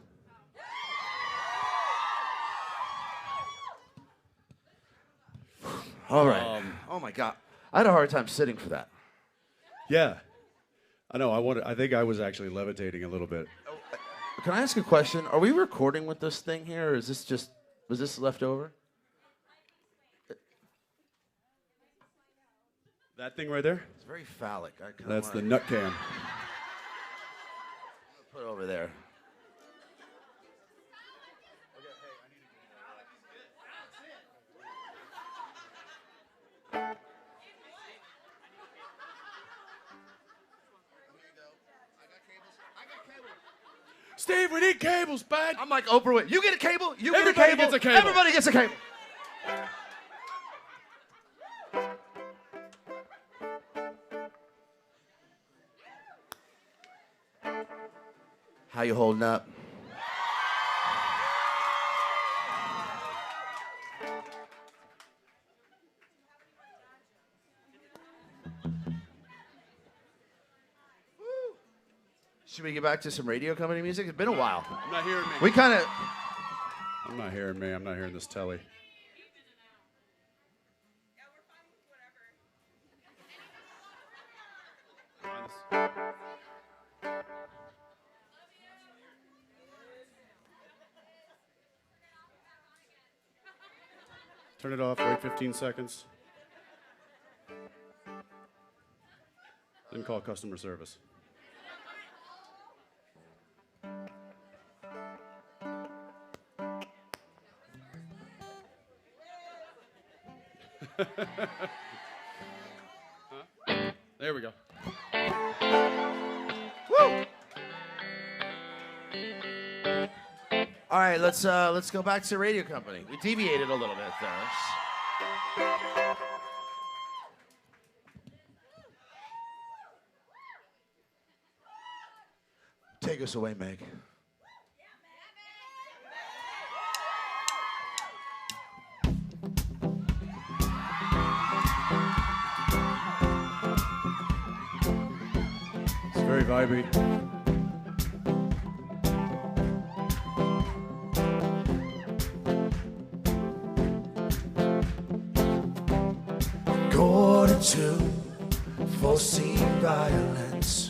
S2: All right. Oh my God, I had a hard time sitting for that.
S1: Yeah. I know, I think I was actually levitating a little bit.
S2: Can I ask a question? Are we recording with this thing here, or is this was this left over?
S1: That thing right there?
S2: It's very phallic.
S1: That's the nut can.
S2: Put it over there.
S1: Steve, we need cables, bud.
S2: I'm like Oprah Winfrey. You get a cable. You get a
S1: Everybody
S2: cable.
S1: gets a cable.
S2: Everybody gets a cable. How you holding up? Should we get back to some radio company music? It's been a while.
S1: I'm not hearing me.
S2: We kind of...
S1: I'm not hearing me. I'm not hearing this telly. Turn it off, wait 15 seconds. Then call customer service. There we go.
S2: Woo! All right, let's go back to radio company. We deviated a little bit there. Take us away, Meg.
S1: It's very vibey.
S3: Quarter to foreseen violence.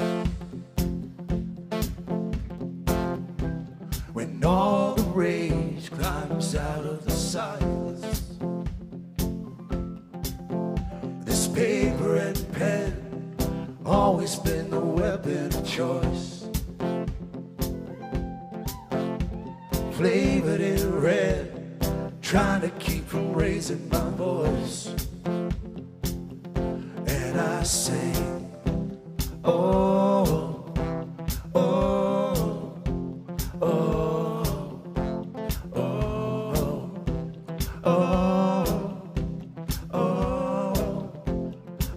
S3: When all the rage climbs out of the silence, this paper and pen always been the weapon of choice. Flavored in red, trying to keep from raising my voice. And I sing, oh, oh, oh, oh, oh, oh,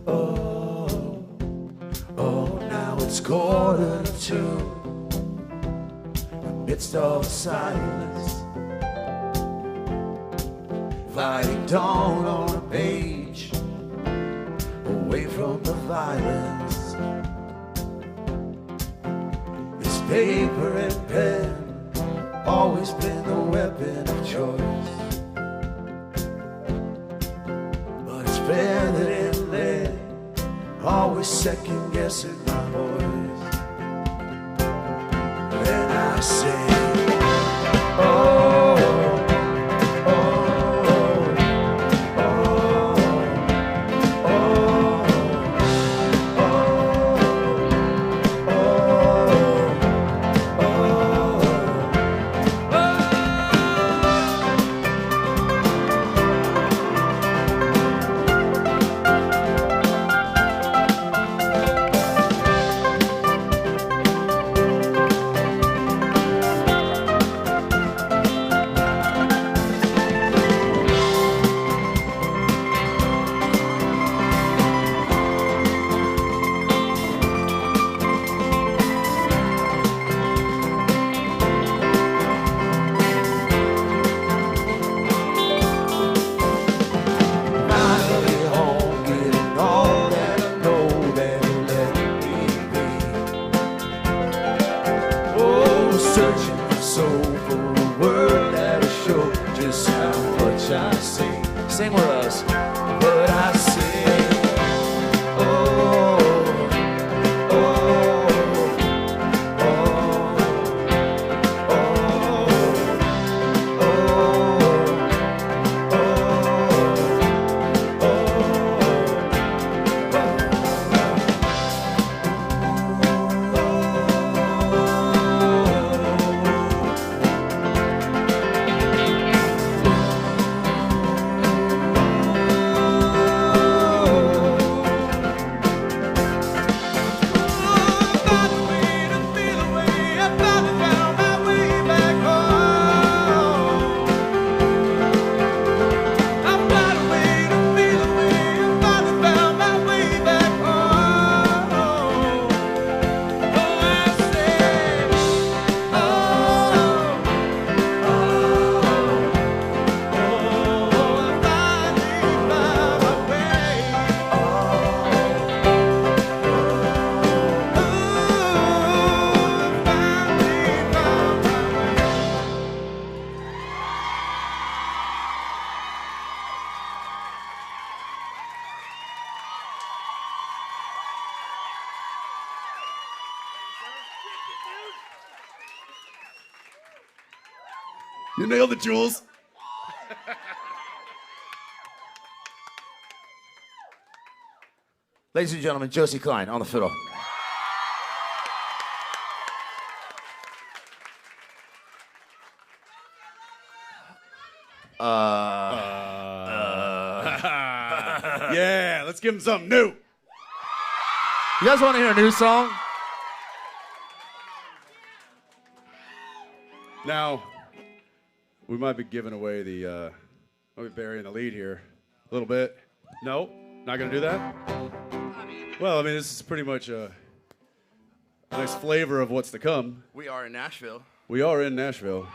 S3: oh, oh. Now it's 1:45. Amidst all the silence, fighting dawn on a page, away from the violence. This paper and pen, always been the weapon of choice. But it's feathered in lead, always second guessing my voice. And I say, oh, oh, oh, searching for soul for a word that'll show just how much I sing. Sing with us. But I sing, oh, oh, oh,
S1: You nailed it, Jules.
S2: Ladies and gentlemen, Josie Klein on the fiddle.
S1: Yeah, let's give him something new.
S2: You guys want to hear a new song?
S1: Now, we might be giving away the, might be burying the lead here a little bit. No, not gonna do that? Well, I mean, this is pretty much a nice flavor of what's to come.
S2: We are in Nashville.
S1: We are in Nashville.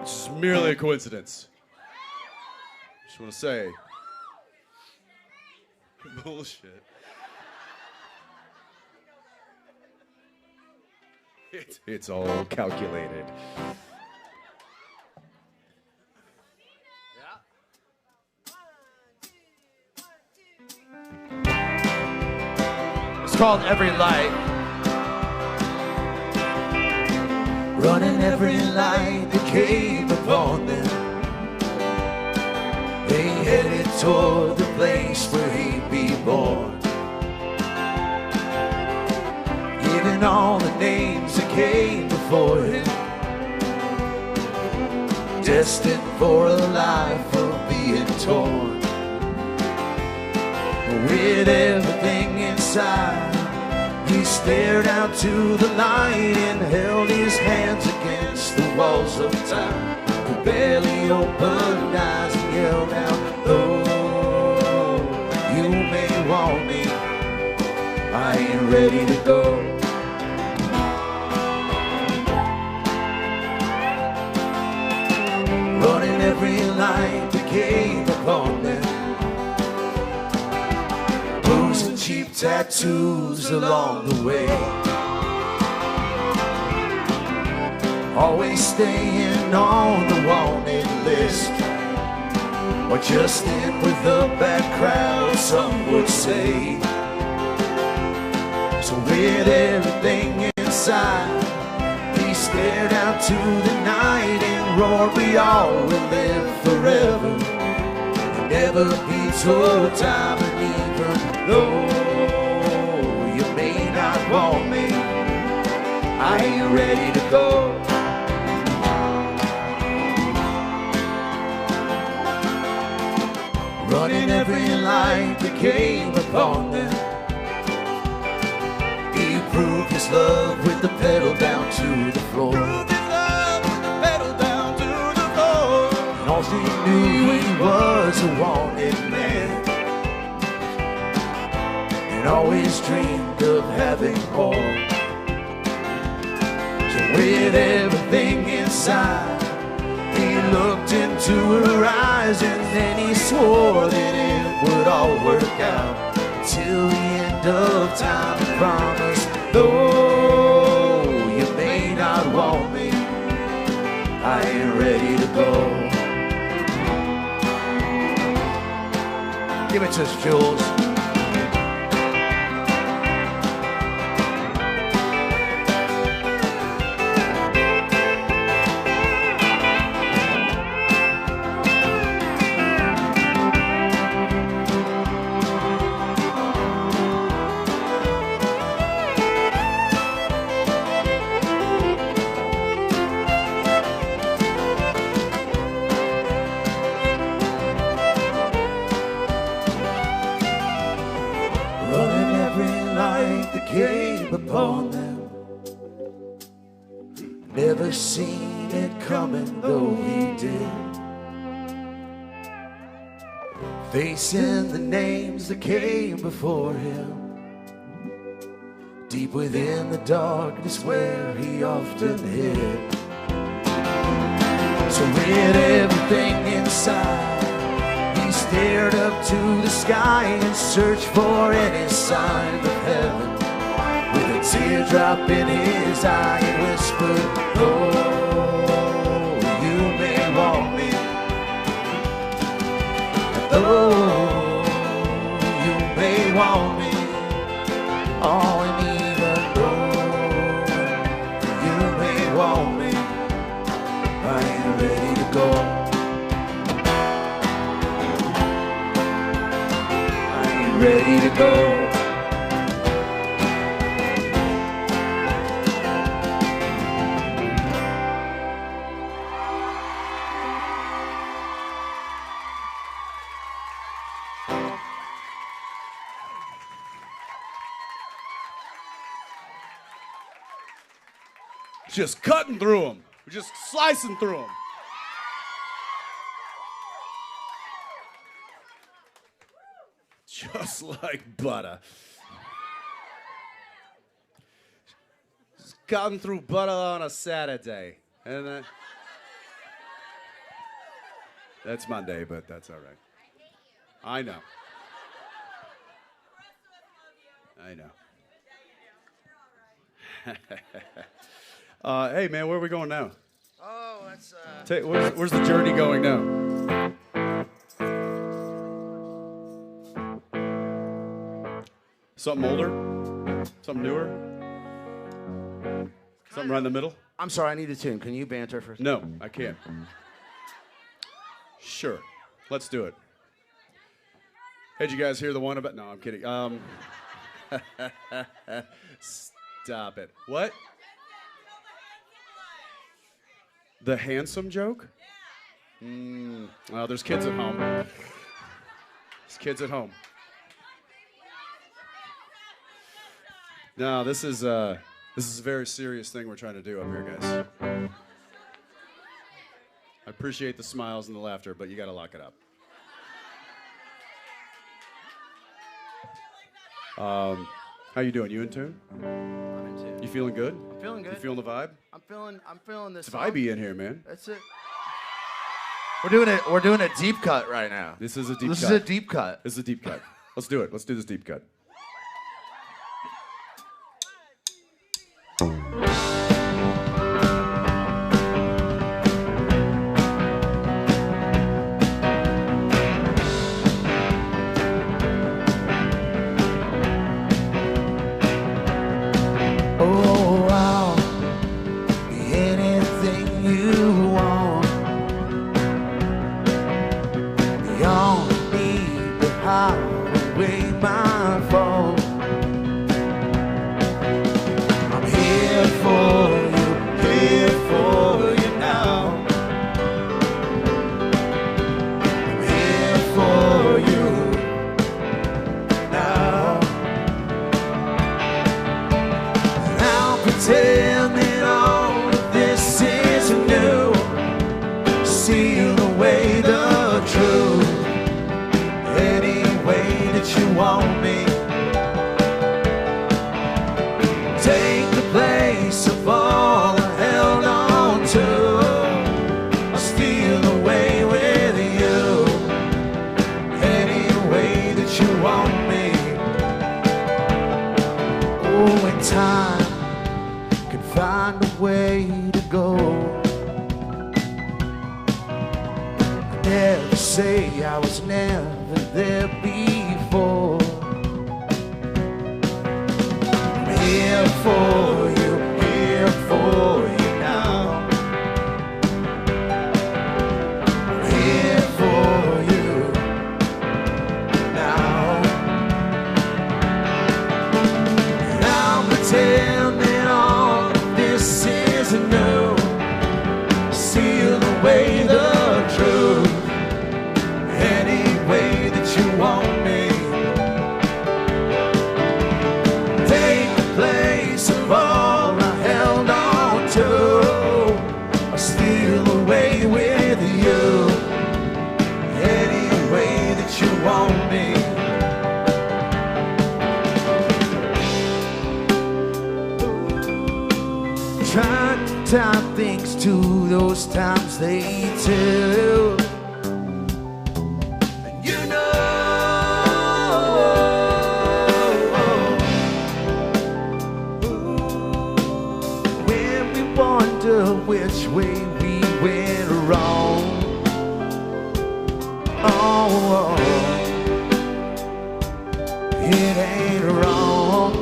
S1: Which is merely a coincidence. Just want to say. Bullshit. It's all calculated.
S2: It's called Every Light.
S3: Running every light that came upon them. They headed toward the place where he'd be born. Giving all the names that came before him. Destined for a life of being torn. With everything inside, he stared out to the light and held his hands against the walls of time. Could barely open eyes and yelled out, "Oh, you may want me, I ain't ready to go." Running every light that came upon them. Booze and cheap tattoos along the way. Always staying on the wanted list. Or just in with the bad crowd, some would say. So with everything into the night and roar, we all will live forever. Never be told time, and even though you may not want me, I ain't ready to go. Running every light that came upon them. He proved his love with the pedal down to the floor. Proved his love with the pedal down to the floor. And all he knew, he was a wanted man, and always dreamed of having more. So with everything inside, he looked into her eyes, and then he swore that it would all work out till the end of time. And promised, though you may not want me, I ain't ready to go. Give it to us, Jules. Came upon them, never seen it coming though he did. Facing the names that came before him, deep within the darkness where he often hid. So with everything inside, he stared up to the sky and searched for any sign of heaven. With a teardrop in his eye, and whispered, oh, you may want me. Oh, you may want me. Oh, and even though you may want me, I ain't ready to go. I ain't ready to go.
S1: Just cutting through them. We're just slicing through them. Just like butter. Just cutting through butter on a Saturday. And that's Monday, but that's all right. I know. I know. Hey, man, where are we going now?
S2: Oh, that's...
S1: Where's the journey going now? Something older? Something newer? Something right in the middle?
S2: I'm sorry, I need a tune. Can you banter for a second?
S1: No, I can't. Sure. Let's do it. Hey, did you guys hear the one about... No, I'm kidding. Stop it. What? The handsome joke? Well, there's kids at home. There's kids at home. No, this is a very serious thing we're trying to do up here, guys. I appreciate the smiles and the laughter, but you got to lock it up. How you doing? You in tune?
S2: I'm in tune.
S1: You feeling good?
S2: I'm feeling good.
S1: You feeling the vibe?
S2: I'm feeling this.
S1: It's vibey in here, man.
S2: That's it. We're doing a deep cut right now.
S1: This is a deep cut.
S2: This is a deep cut.
S1: This is a deep cut. Let's do it. Let's do this deep cut.
S3: Oh, I'll be anything pretend that all of this is new. Seal away the truth any way that you want me. Take the place of all I held on to. I'll steal away with you any way that you want me. Oh, in time can find a way to go. I never say I was never there before. I'm here for you now. I'm here for you now. And I'll pretend that all of this is new. Seal away the truth any way that you want me. Take the place of all I held on to. I'll steal away with you any way that you want me. Trying to tie things to those times they tell. And you know, when we wonder which way we went wrong. Oh, it ain't wrong.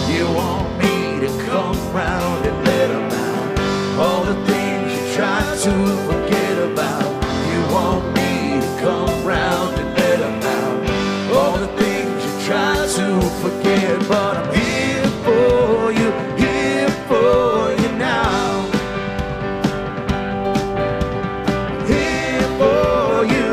S3: You want me to come round and let 'em out. All the things you try to forget about. You want me to come round and let 'em out. All the things you try to forget. But I'm here for you now. Here for you.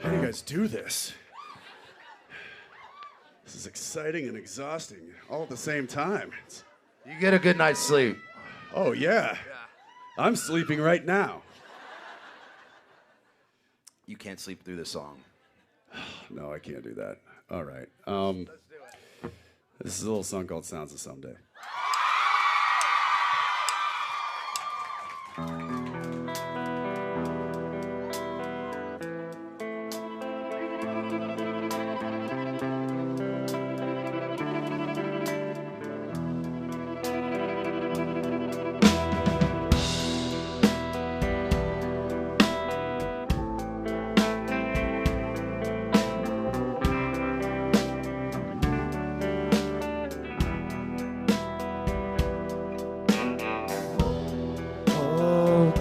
S1: How do you guys do this? This is exciting and exhausting all at the same time.
S2: You get a good night's sleep.
S1: Oh, yeah. I'm sleeping right now.
S2: You can't sleep through this song.
S1: No, I can't do that. All right.
S2: Let's do it.
S1: This is a little song called Sounds of Someday.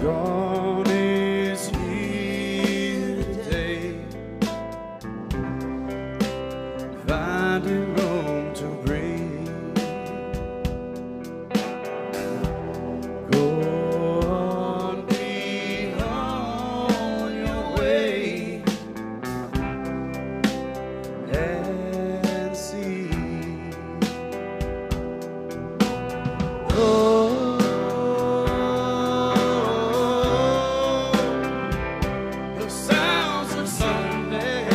S1: Gone is here today, finding room to breathe. Go on, be on your way and see. The sounds of Sunday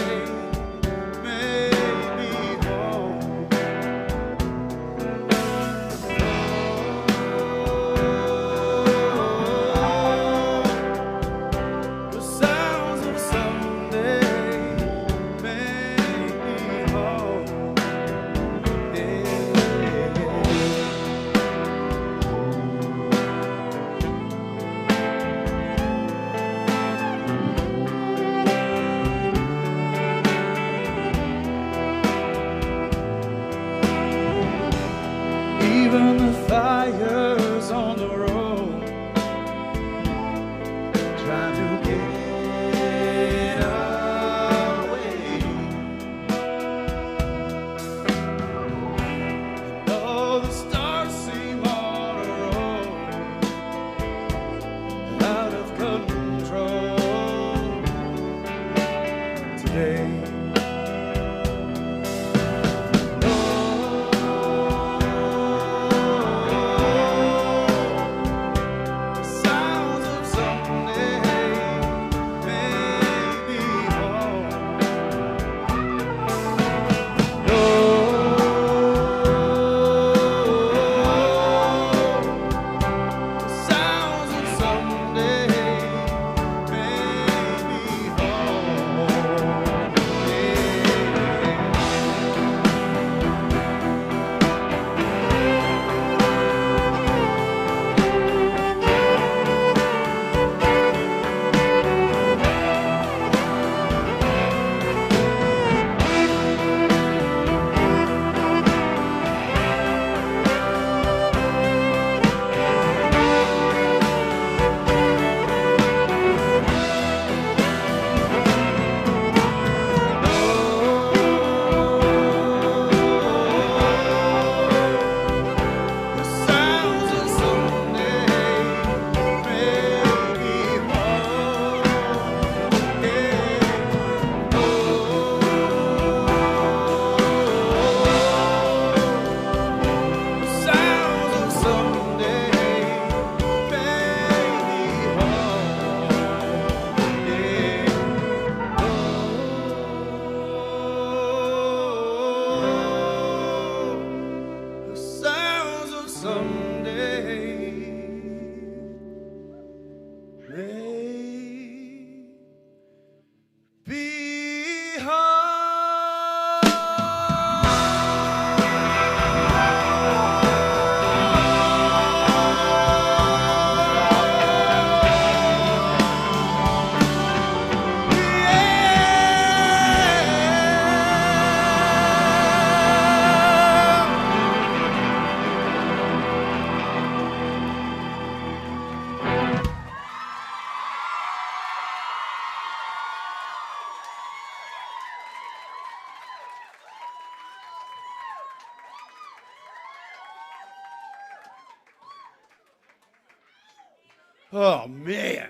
S1: Oh, man.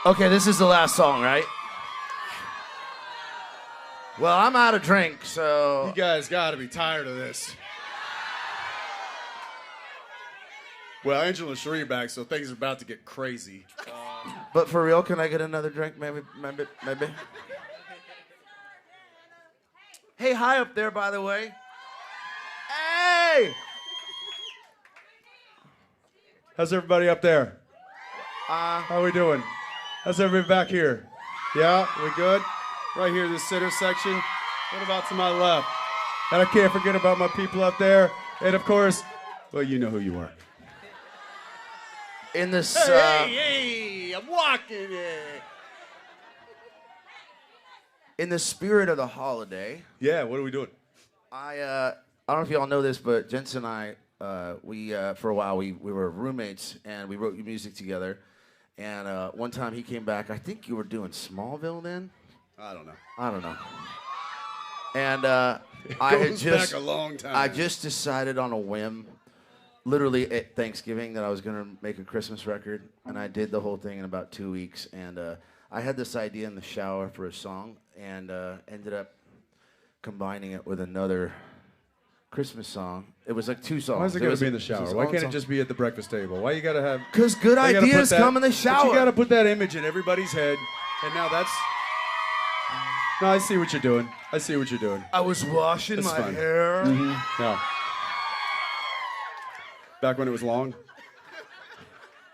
S2: Okay, this is the last song, right? Well, I'm out of drink, so...
S1: You guys got to be tired of this. Well, Angela and Sheree are back, so things are about to get crazy.
S2: But for real, can I get another drink? Maybe. Hey, hi up there, by the way. Hey!
S1: How's everybody up there? How we doing? How's everybody back here? Yeah, we good? Right here, this center section. What about to my left? And I can't forget about my people up there. And of course, well, you know who you are.
S2: In this,
S1: Hey, I'm walking it.
S2: in the spirit of the holiday,
S1: Yeah, what are we doing?
S2: I don't know if y'all know this, but Jensen and I, we for a while we were roommates and we wrote music together. And one time he came back. I think you were doing Smallville then.
S1: I don't know.
S2: And I had
S1: Goes
S2: just
S1: back a long time.
S2: I just decided on a whim, literally at Thanksgiving, that I was gonna make a Christmas record, and I did the whole thing in about 2 weeks. And I had this idea in the shower for a song, and ended up combining it with another Christmas song. It was like 2 songs.
S1: Why is it gotta be in the shower? Why can't it just be at the breakfast table? Why you gotta have?
S2: Because good
S1: why you gotta
S2: ideas
S1: put that-
S2: come in the
S1: But
S2: shower.
S1: you gotta put that image in everybody's head, and now that's. No, I see what you're doing. I see what you're doing.
S2: I was washing
S1: It's
S2: my
S1: fun.
S2: hair.
S1: Yeah. Back when it was long.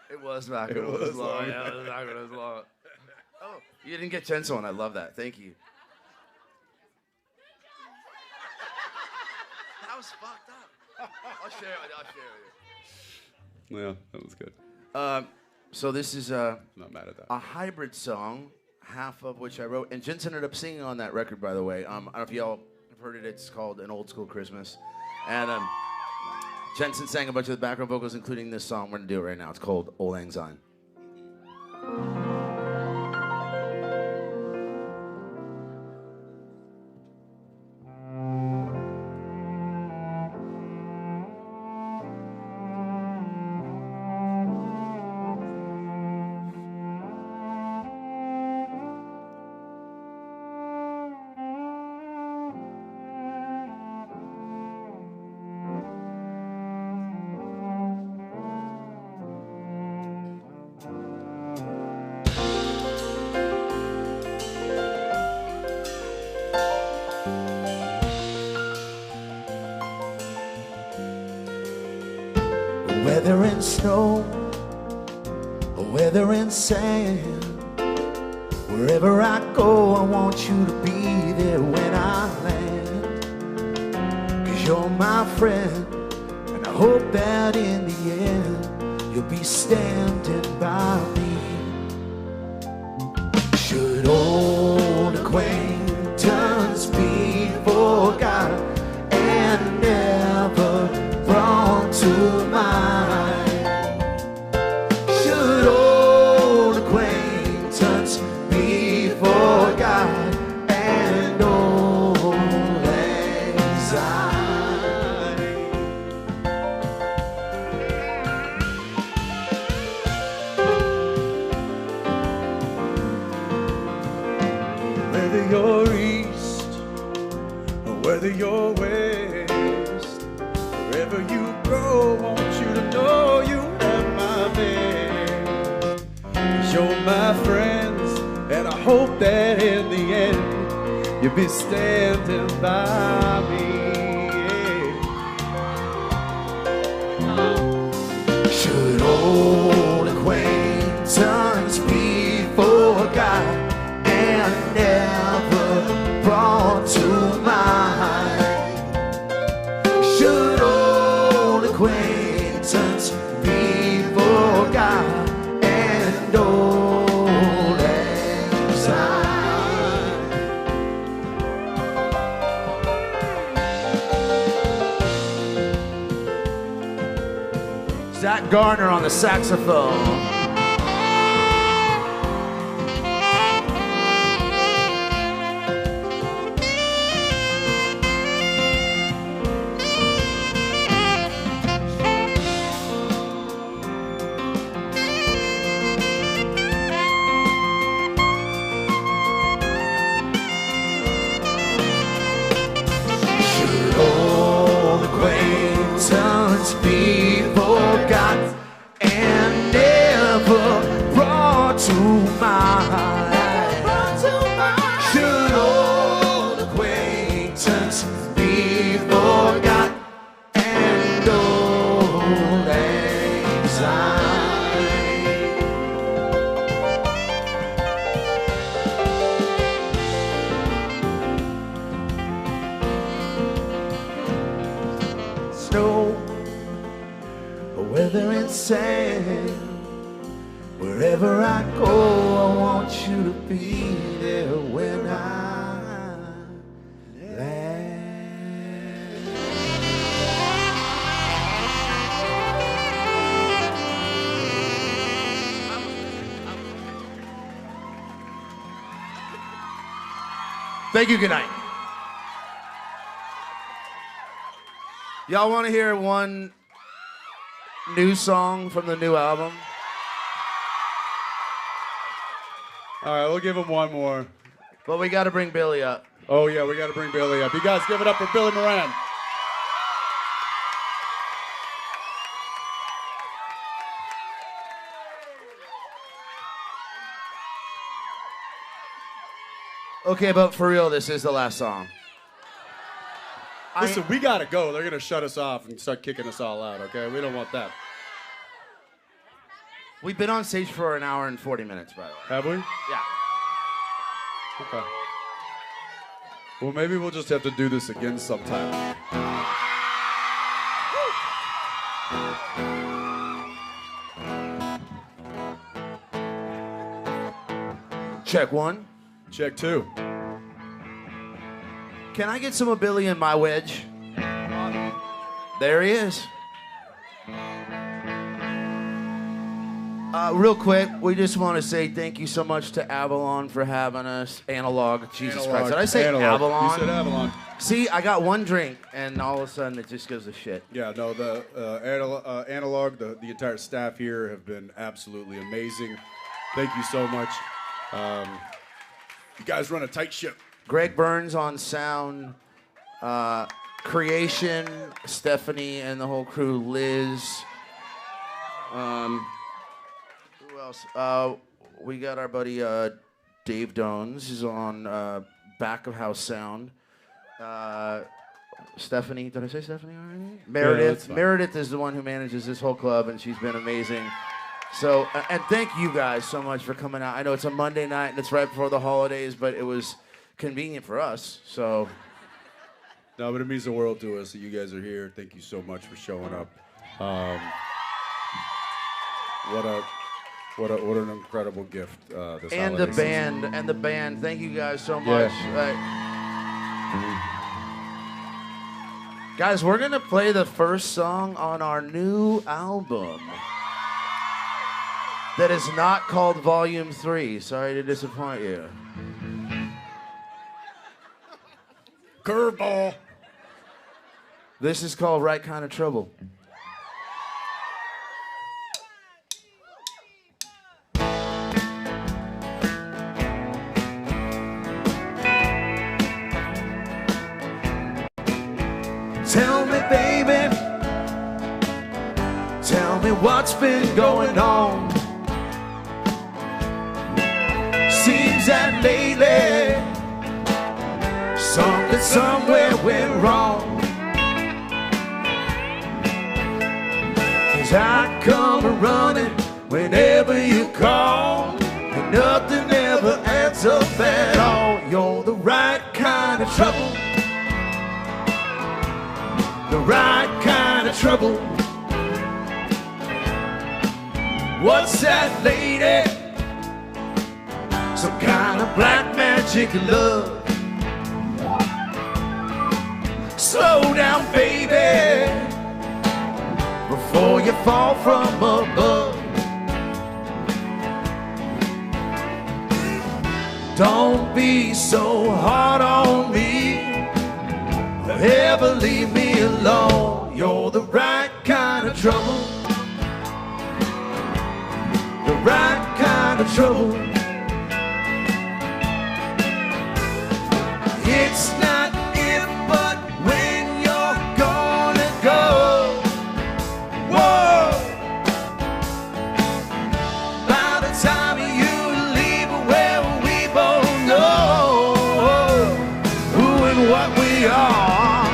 S2: It was back when it was long. Yeah, it was back when it was long. Oh, you didn't get Jensen one. I love that. Thank you. That was fucked up. I'll share it with you.
S1: Yeah, that was good.
S2: So this is
S1: Not mad at that.
S2: a hybrid song, half of which I wrote, and Jensen ended up singing on that record, by the way. I don't know if y'all have heard it. It's called An Old School Christmas, and Jensen sang a bunch of the background vocals, including this song. We're gonna do it right now. It's called Old Lang Syne.
S4: Whether in snow or whether in sand, wherever I go, I want you to be there when I land. 'Cause you're my friend, and I hope that in the end you'll be standing by me. Should old acquaintance be forgot and never brought to mind? Should old acquaintance be forgot and old anxiety? Whether you're east or whether you're west, wherever you go, I want you to know you have my best. 'Cause you're my friends, and I hope that in the end you'll be standing by me. Should old acquaintance be forgot and never brought to mind? Should old acquaintance be forgot and old anxiety? Zach Garner on the saxophone.
S2: snow, or whether it's sand. Wherever I go, I want you to be there when I land. Thank you, good night. Y'all want to hear one new song from the new album?
S1: All right, we'll give him one more.
S2: But we got to bring Billy up.
S1: Oh, yeah, we got to bring Billy up. You guys give it up for Billy Moran.
S2: Okay, but for real, this is the last song.
S1: Listen, we got to go. They're going to shut us off and start kicking us all out, okay? We don't want that.
S2: We've been on stage for an hour and 40 minutes, by the way.
S1: Have we?
S2: Yeah.
S1: Okay. Well, maybe we'll just have to do this again sometime.
S2: Check one.
S1: Check two.
S2: Can I get some of Billy in my wedge? There he is. Real quick, we just want to say thank you so much to Avalon for having us. Analog, Jesus Christ. Did I say Avalon?
S1: You said Avalon.
S2: See, I got one drink, and all of a sudden it just goes to shit.
S1: Yeah, no, the Analog, the entire staff here have been absolutely amazing. Thank you so much. You guys run a tight ship.
S2: Greg Burns on sound, Creation, Stephanie and the whole crew, Liz. Who else? We got our buddy Dave Dones. He's on back of house sound. Stephanie, did I say Stephanie already? Meredith.
S1: Yeah,
S2: Meredith is the one who manages this whole club, and she's been amazing. So, and thank you guys so much for coming out. I know it's a Monday night and it's right before the holidays, but it was convenient for us. So,
S1: no, but it means the world to us that you guys are here. Thank you so much for showing up. What an incredible gift this
S2: and
S1: holiday
S2: the band. Thank you guys so much. Guys, we're gonna play the first song on our new album that is not called Volume 3. Sorry to disappoint you.
S1: Curveball.
S2: This is called Right Kind of Trouble. Tell me, baby, tell me what's been going on. Seems that lately something somewhere went wrong. 'Cause I come running whenever you call, and nothing ever adds up at all. You're the right kind of trouble, the right kind of trouble. What's that, lady? Some kind of black magic love. Slow down, baby, before you fall from above. Don't be so hard on me, ever leave me alone. You're the right kind of trouble, the right kind of trouble. It's not if, but when you're gonna go. Whoa! By the time you leave, well, we both know who and what we are.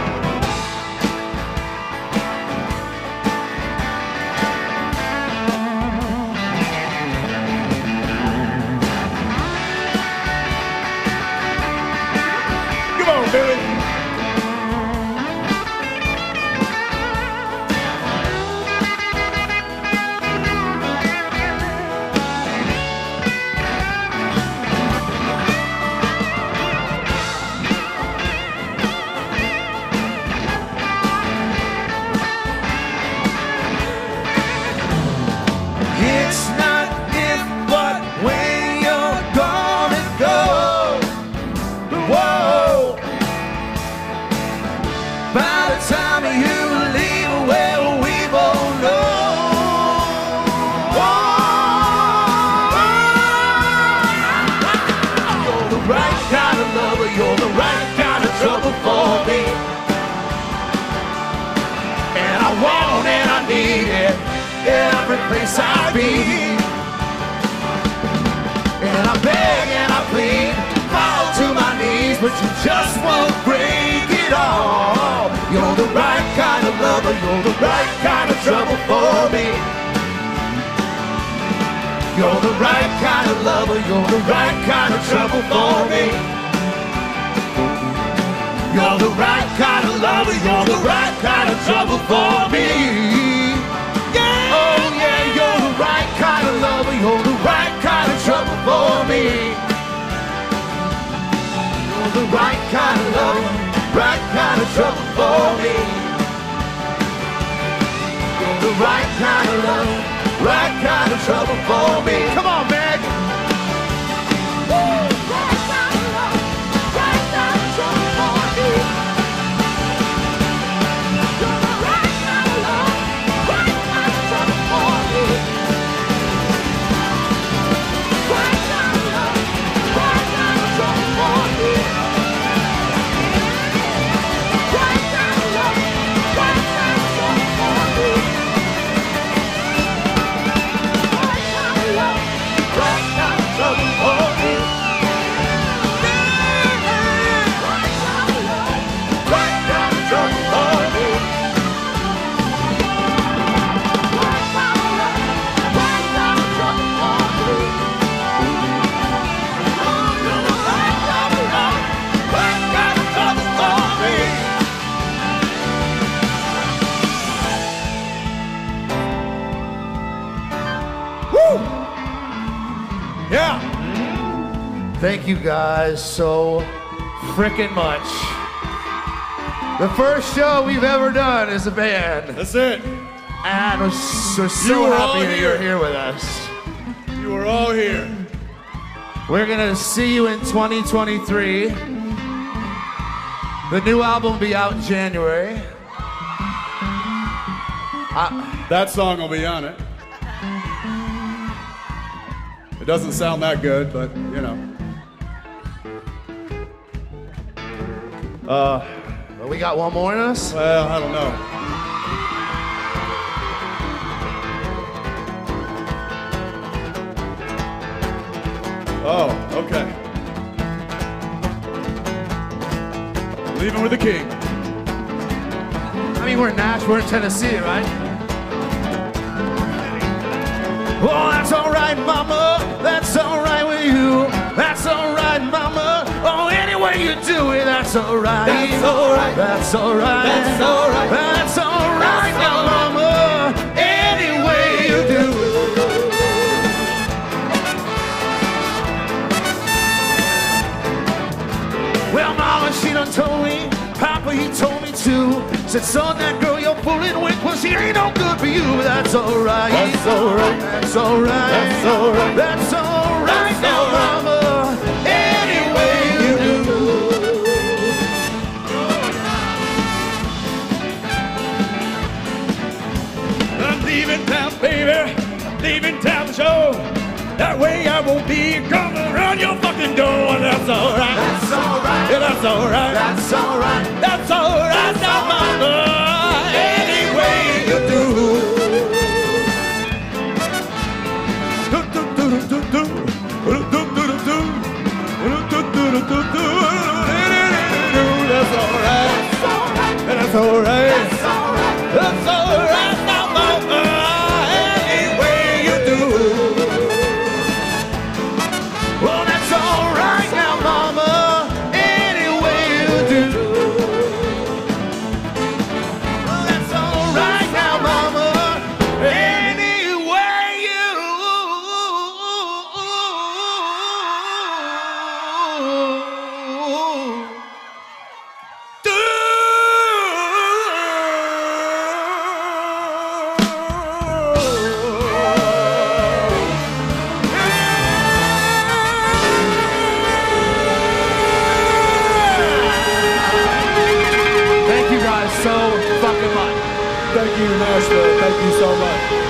S3: place I'd be. And I beg and I plead, fall to my knees, but you just won't break it all. You're the right kind of lover, you're the right kind of trouble for me. You're the right kind of lover, you're the right kind of trouble for me. You're the right kind of lover, you're the right kind of trouble for me. Yeah. Oh yeah, you're the right kind of lover, you're the right kind of trouble for me. You're the right kind of lover, right kind of trouble for me. You're the right kind of lover, right kind of trouble for me. Come on, Meg. Woo! Right kind of love, right kind of trouble for me. You're the right kind of love, right kind of trouble for me. Right kind of love, right kind of trouble for me. Right kind of love, right kind of trouble for me. Yeah. Thank you guys so frickin' much. The first show we've ever done as a band.
S1: That's it.
S3: And we're so happy that you're here with us.
S1: You were all here.
S3: We're gonna see you in 2023. The new album will be out in January.
S1: That song will be on it. It doesn't sound that good, but you know.
S3: Well, we got one more in us?
S1: Well, I don't know. Oh, okay. Leaving with the king.
S3: I mean, we're in Nashville, we're in Tennessee, right? Oh, that's all right, mama. That's all right with you. That's all right, mama. Oh, any way you do it, that's all right. That's all right. That's all right. That's all right. That's all right, now, mama. Any way you do it. Well, mama, she done told me. Papa, he told me too. Said, son, that girl you're fooling with, well, she ain't no good for you. But that's all right. That's all right. That's all right. That's all right. That's all right now, mama. Any way you do.
S4: I'm leaving town, baby. Leaving town to show. That way I won't be coming around your fucking door. That's all right.
S3: That's all right.
S4: Yeah, that's all right.
S3: That's all right.
S4: That's all right now, mama. Any way you do. That's all right. That's all right.
S3: That's all right.
S4: That's all right now, mama. Any way you do.
S3: Well, that's all right now, mama. Any way you do. Well, that's all right now, mama. Any way you do. Thank you guys so fucking much.
S1: Thank you, Nashville. Thank you so much.